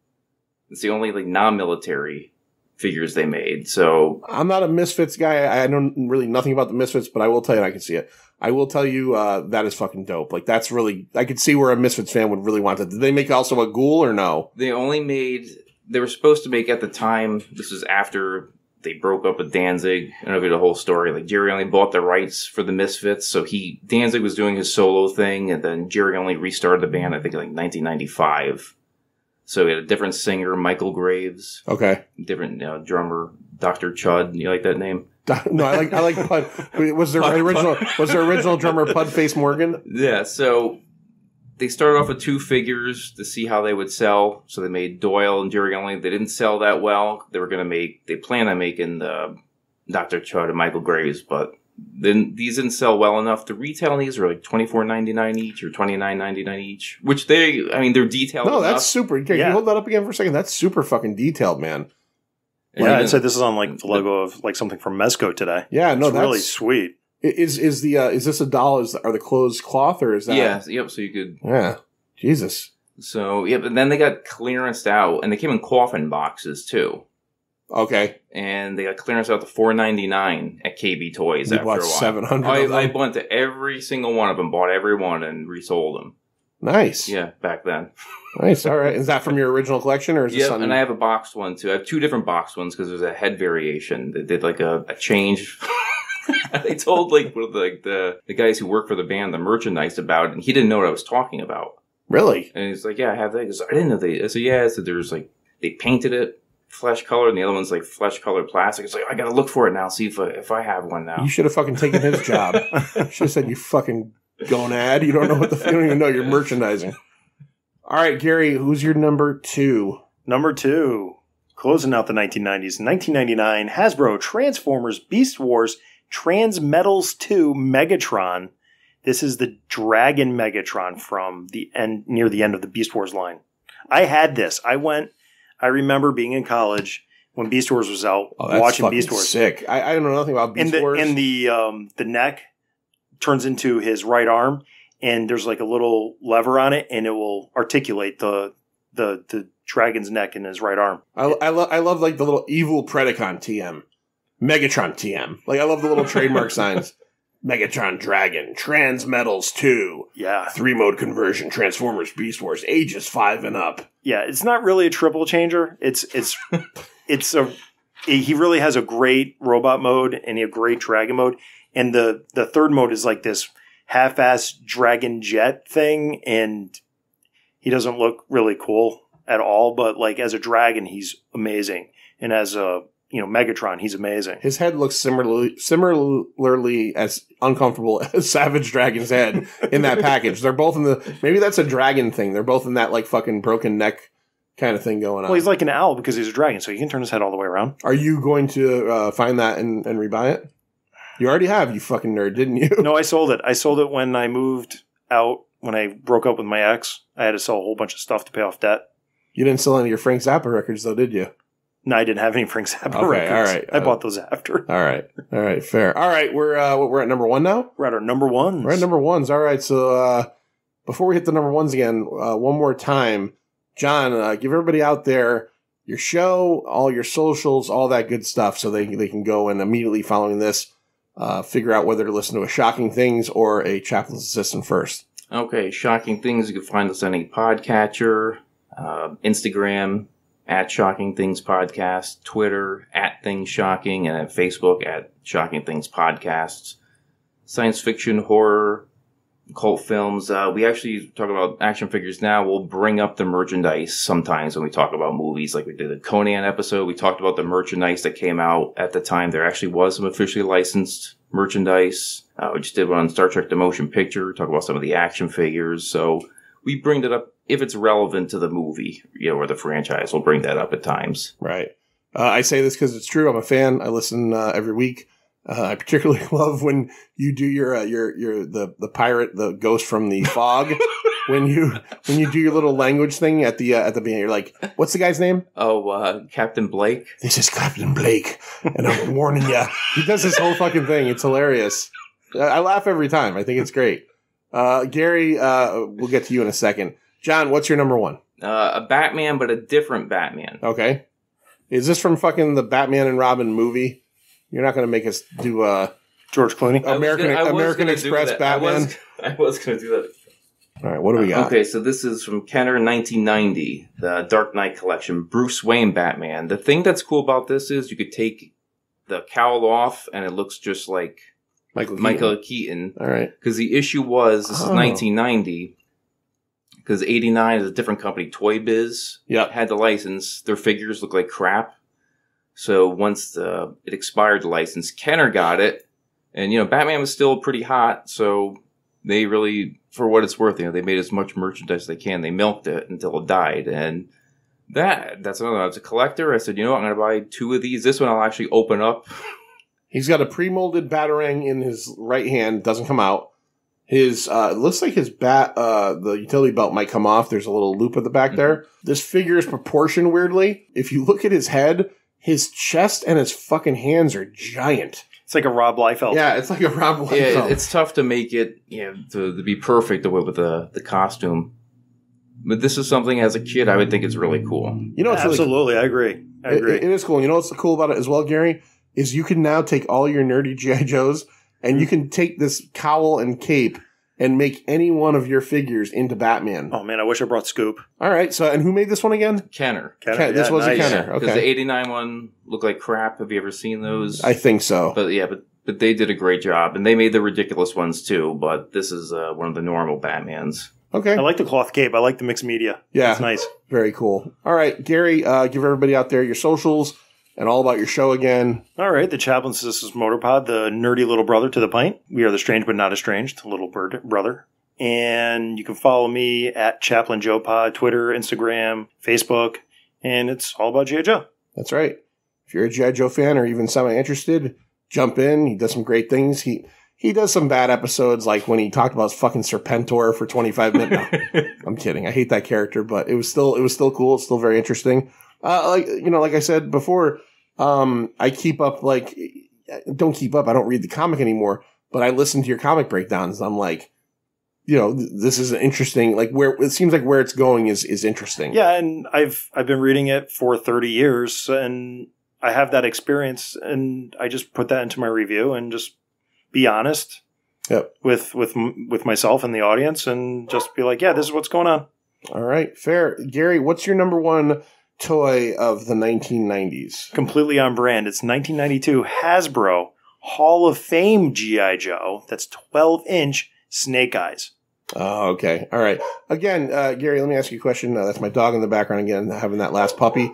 It's the only like non-military figures they made. So I'm not a Misfits guy. I know really nothing about the Misfits, but I will tell you, I can see it. I will tell you that is fucking dope. Like, that's really, I could see where a Misfits fan would really want that. Did they make also a Ghoul or no? they were supposed to make at the time, this is after they broke up with Danzig, and it'll be the whole story. Like, Jerry only bought the rights for the Misfits, so Danzig was doing his solo thing, and then Jerry only restarted the band, I think, in like 1995. So he had a different singer, Michael Graves. Okay. Different drummer, Dr. Chud. You like that name? No, I like Pud. Was their original drummer Pudface Morgan? Yeah, so they started off with 2 figures to see how they would sell. So they made Doyle and Jerry Only. They didn't sell that well. They planned on making the Dr. Chud and Michael Graves, but then these didn't sell well enough. The retail on these are like $24.99 each or $29.99 each, which they're detailed. No, enough. that's super. Can you hold that up again for a second? That's super fucking detailed, man. Yeah, I'd say this is on like the logo of like something from Mezco today. Yeah, no, it's that's really sweet. Is this a doll? Are the clothes cloth or is that? Yeah, yep. So you could. Yeah, Jesus. So yep, and then they got clearanced out, and they came in coffin boxes too. Okay. And they got clearance out to $4.99 at KB Toys. You after bought a while. 700. I went to every single one of them, bought every one, and resold them. Nice. Yeah, back then. Nice. All right. Is that from your original collection, or is this something? And I have a boxed one too. I have 2 different boxed ones because there's a head variation. They did like a change. They told like one of the guys who work for the band the merchandise about it, and he didn't know what I was talking about. Really? And he's like, "Yeah, I have that." He goes, "I didn't know they." I said, "Yeah." I said, "There's like they painted it flesh color, and the other one's like flesh colored plastic." It's like, I gotta look for it now, see if I have one now. You should have fucking taken his job. Should have said, "You fucking gonad. You don't know what you don't even know you're merchandising." All right, Gary, who's your number 2? Number 2, closing out the 1990s. 1999, Hasbro Transformers Beast Wars Transmetals 2 Megatron. This is the Dragon Megatron from the end, near the end of the Beast Wars line. I had this. I remember being in college when Beast Wars was out, watching Beast Wars. Sick. I don't know nothing about Beast Wars. And the neck turns into his right arm, and there's like a little lever on it, and it will articulate the dragon's neck in his right arm. I love like the little evil Predacon TM, Megatron TM. Like, I love the little trademark signs. Megatron Dragon, Transmetals 2. Yeah. 3-mode conversion, Transformers Beast Wars, ages 5 and up. Yeah, it's not really a triple changer. He really has a great robot mode and a great dragon mode. And the third mode is like this half-ass dragon jet thing, and he doesn't look really cool at all, but like as a dragon, he's amazing. And as a Megatron, he's amazing. His head looks similarly as uncomfortable as Savage Dragon's head in that package. They're both maybe that's a dragon thing. They're both in that like fucking broken neck kind of thing going on. Well, he's like an owl because he's a dragon, so he can turn his head all the way around. Are you going to find that and rebuy it? You already have, you fucking nerd, didn't you? No, I sold it. I sold it when I moved out. When I broke up with my ex, I had to sell a whole bunch of stuff to pay off debt. You didn't sell any of your Frank Zappa records, though, did you? No, I didn't have any Frank Zappa Okay, records. all right. I bought those after. All right, fair. All right, we're at number one now? We're at our number ones. We're at number ones. All right, so before we hit the number ones again, one more time, John, give everybody out there your show, all your socials, all that good stuff, so they can go and immediately following this, figure out whether to listen to a Shocking Things or a Chaplain's Assistant first. Okay, Shocking Things. You can find us on any podcatcher, Instagram at Shocking Things Podcast, Twitter at Things Shocking, and at Facebook at Shocking Things Podcasts. Science fiction, horror, cult films. We actually talk about action figures now. We'll bring up the merchandise sometimes when we talk about movies, like we did the Conan episode. We talked about the merchandise that came out at the time. There actually was some officially licensed merchandise. We just did one on Star Trek The Motion Picture, talk about some of the action figures. So we bring that up if it's relevant to the movie, or the franchise. We'll bring that up at times. Right. I say this because it's true. I'm a fan. I listen every week. I particularly love when you do your the pirate, the ghost from the fog. when you do your little language thing at the beginning, you're like, "What's the guy's name?" Oh, Captain Blake. This is Captain Blake, and I'm warning you. He does this whole fucking thing. It's hilarious. I laugh every time. I think it's great. Gary, we'll get to you in a second. John, what's your number one? A Batman, but a different Batman. Okay. Is this from fucking the Batman and Robin movie? You're not going to make us do George Clooney. American Express Batman? I was going to do that. All right, what do we got? Okay, so this is from Kenner 1990, the Dark Knight collection, Bruce Wayne Batman. The thing that's cool about this is you could take the cowl off and it looks just like Michael Keaton. All right. Because the issue was, this is 1990, because 89 is a different company, Toy Biz, had the license. Their figures look like crap. So once it expired the license, Kenner got it. And, Batman was still pretty hot, so they really, for what it's worth, they made as much merchandise as they can. They milked it until it died. And that's another one. I was a collector. I said, I'm going to buy 2 of these. This one I'll actually open up. He's got a pre-molded Batarang in his right hand. Doesn't come out. His it looks like his the utility belt might come off. There's a little loop at the back there. This figure is proportioned weirdly. If you look at his head, his chest and his fucking hands are giant. It's like a Rob Liefeld. Yeah, it's like a Rob Liefeld. Yeah, it's tough to make it, to be perfect with the costume. But this is something, as a kid, I would think it's really cool. It's absolutely, I agree. It is cool. You know what's cool about it as well, Gary? Is you can now take all your nerdy G.I. Joes and you can take this cowl and cape and make any one of your figures into Batman. Oh, man, I wish I brought Scoop. All right, so, and who made this one again? Kenner. This was nice. A Kenner, okay. Because the 89 one looked like crap. Have you ever seen those? I think so. But they did a great job. And they made the ridiculous ones, too. But this is one of the normal Batmans. Okay. I like the cloth cape. I like the mixed media. Yeah. It's nice. Very cool. All right, Gary, give everybody out there your socials and all about your show again. All right, the Chaplain's Assistant's Motor Pod, the nerdy little brother to the pint. We are the strange but not estranged little brother. And you can follow me at Chaplain Joe Pod, Twitter, Instagram, Facebook, and it's all about G.I. Joe. That's right. If you're a G.I. Joe fan or even semi-interested, jump in. He does some great things. He does some bad episodes, like when he talked about his fucking Serpentor for 25 minutes. No, I'm kidding. I hate that character, but it was still cool. It's still very interesting. Like I said before, I keep up, don't keep up. I don't read the comic anymore, but I listen to your comic breakdowns. I'm like, this is an interesting, where it seems like where it's going is interesting. Yeah. And I've been reading it for 30 years and I have that experience and I just put that into my review and just be honest with myself and the audience and just be like, yeah, this is what's going on. All right. Fair. Gary, what's your number one toy of the 1990s? Completely on brand. It's 1992 Hasbro Hall of Fame G.I. Joe. That's 12-inch Snake Eyes. Oh, okay. All right. Again, Gary, let me ask you a question. That's my dog in the background again, having that last puppy.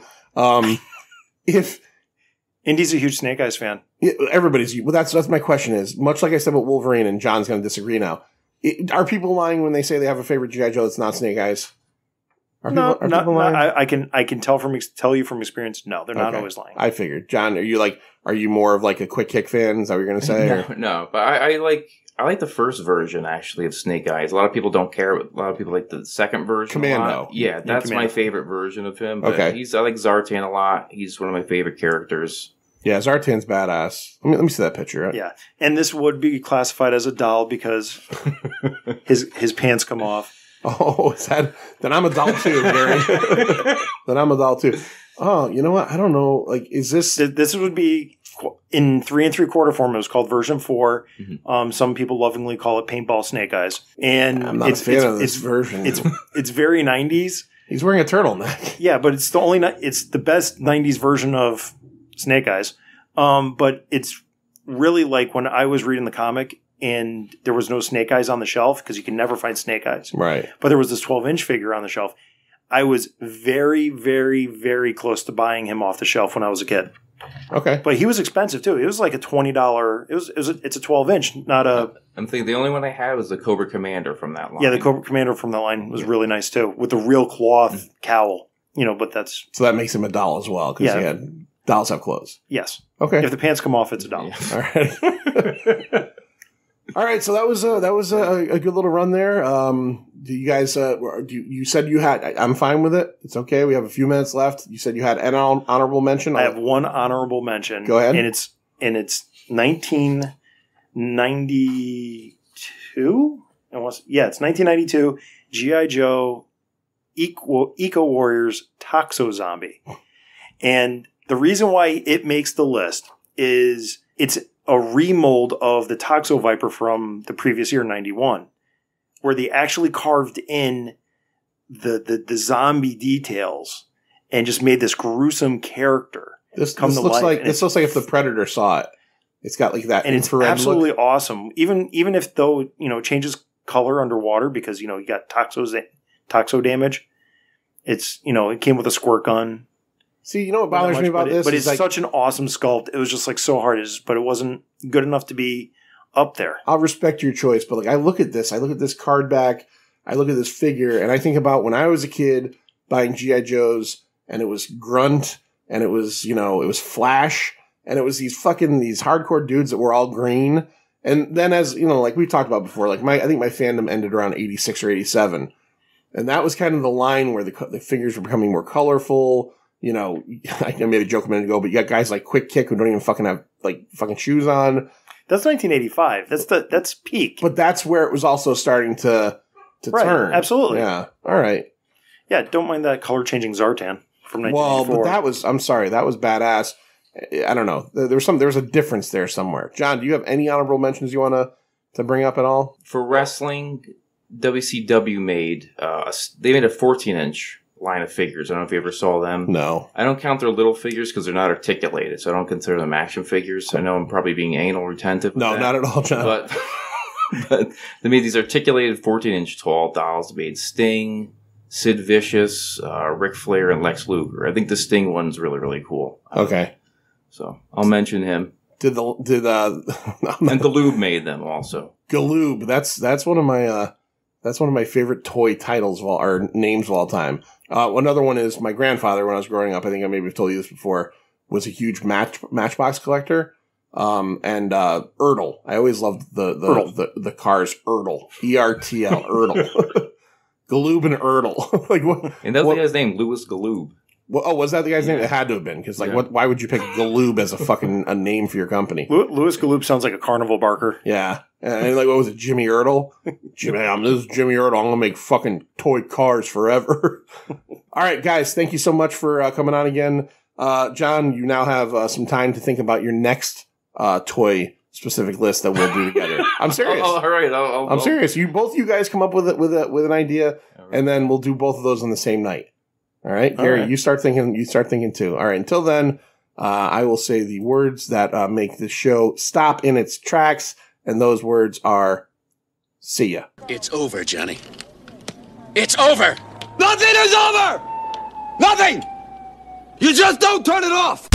Indy's a huge Snake Eyes fan. Yeah, everybody's. Well, that's my question is, much like I said about Wolverine, and John's going to disagree now. Are people lying when they say they have a favorite G.I. Joe that's not Snake Eyes? Are people lying? I can tell you from experience. No, they're not always lying. I figured. John, are are you more of like a Quick Kick fan? Is that what you're going to say? No, but I like the first version actually of Snake Eyes. A lot of people don't care. A lot of people like the second version. Commando. Yeah, that's Commando. my favorite version of him. But Okay. I like Zartan a lot. He's one of my favorite characters. Yeah, Zartan's badass. Let me see that picture. Yeah, and this would be classified as a doll because his pants come off. Oh, is that? Then I'm a doll too, Gary. Then I'm a doll too. Oh, you know what? I don't know. Like, is this? This would be in 3 3/4 form. It was called version 4. Mm-hmm. Some people lovingly call it Paintball Snake Eyes, and I'm not a fan of this version. It's very 90s. He's wearing a turtleneck. Yeah, but it's it's the best 90s version of Snake Eyes. But it's really like when I was reading the comic and there was no Snake Eyes on the shelf because you can never find Snake Eyes. Right. But there was this 12-inch figure on the shelf. I was very, very, very close to buying him off the shelf when I was a kid. Okay. But he was expensive too. It was like a $20. It's a 12-inch, not a. I'm thinking the only one I had was the Cobra Commander from that line. Yeah, the Cobra Commander from the line was really nice too, with the real cloth cowl. But that's So that makes him a doll as well because Yeah. dolls have clothes. yes. Okay. If the pants come off, it's a doll. All right. All right. So that was a good little run there. Do you guys? You said you had. I'm fine with it. It's okay. We have a few minutes left. You said you had an honorable mention. I have one honorable mention. Go ahead. And it's 1992. It's 1992. G.I. Joe Eco Warriors Toxo Zombie. And the reason why it makes the list is it's a remold of the Toxo Viper from the previous year, 91, where they actually carved in the zombie details and just made this gruesome character. This looks like if the Predator saw it. It's got like that And it's infrared absolutely look. awesome. Even if though, it changes color underwater because, you got toxo damage. It's, it came with a squirt gun. See, what bothers me about this? But is it's like, such an awesome sculpt. It was just like so hard, but it wasn't good enough to be up there. I'll respect your choice, but like I look at this card back, I look at this figure, and I think about when I was a kid buying G.I. Joes, and it was Grunt, and it was, it was Flash, and it was these hardcore dudes that were all green. And then as, like we talked about before, like I think my fandom ended around 86 or 87. And that was kind of the line where the figures were becoming more colorful. I made a joke a minute ago, but you got guys like Quick Kick who don't even fucking have fucking shoes on. That's 1985. That's peak. But that's where it was also starting to turn. Absolutely. Yeah. All right. Yeah, don't mind that color changing Zartan from 1984. Well, but that was badass. I don't know. There was a difference there somewhere. John, do you have any honorable mentions you want to bring up at all? For wrestling, WCW made a 14-inch line of figures. I don't know if you ever saw them. No. I don't count their little figures because they're not articulated, so I don't consider them action figures. I know I'm probably being anal retentive. No, not at all, John. But they made these articulated 14-inch tall dolls. They made Sting, Sid Vicious, Ric Flair, and Lex Luger. I think the Sting one's really, really cool. Okay. So I'll mention him. And And Galoob made them also. Galoob. That's one of my favorite toy titles or names of all time. Another one is my grandfather when I was growing up. I think I maybe have told you this before. Was a huge Matchbox collector. And Ertl. I always loved the cars Ertl. ERTL. Ertl. Galoob and Ertl. Like what? And that was the guy's name, Louis Galoob. Well, was that the guy's name? It had to have been because why would you pick Galoob as a name for your company? Louis Galoob sounds like a carnival barker. Yeah. And what was it? Jimmy Ertl? This is Jimmy Ertl. I'm going to make fucking toy cars forever. All right, guys. Thank you so much for coming on again. John, you now have some time to think about your next toy specific list that we'll do together. I'm serious. All right. I'm serious. Both you guys come up with an idea, and then we'll do both of those on the same night. All right, Gary, you start thinking. You start thinking too. All right. Until then, I will say the words that make the show stop in its tracks, and those words are "see ya." It's over, Johnny. It's over. Nothing is over. Nothing. You just don't turn it off.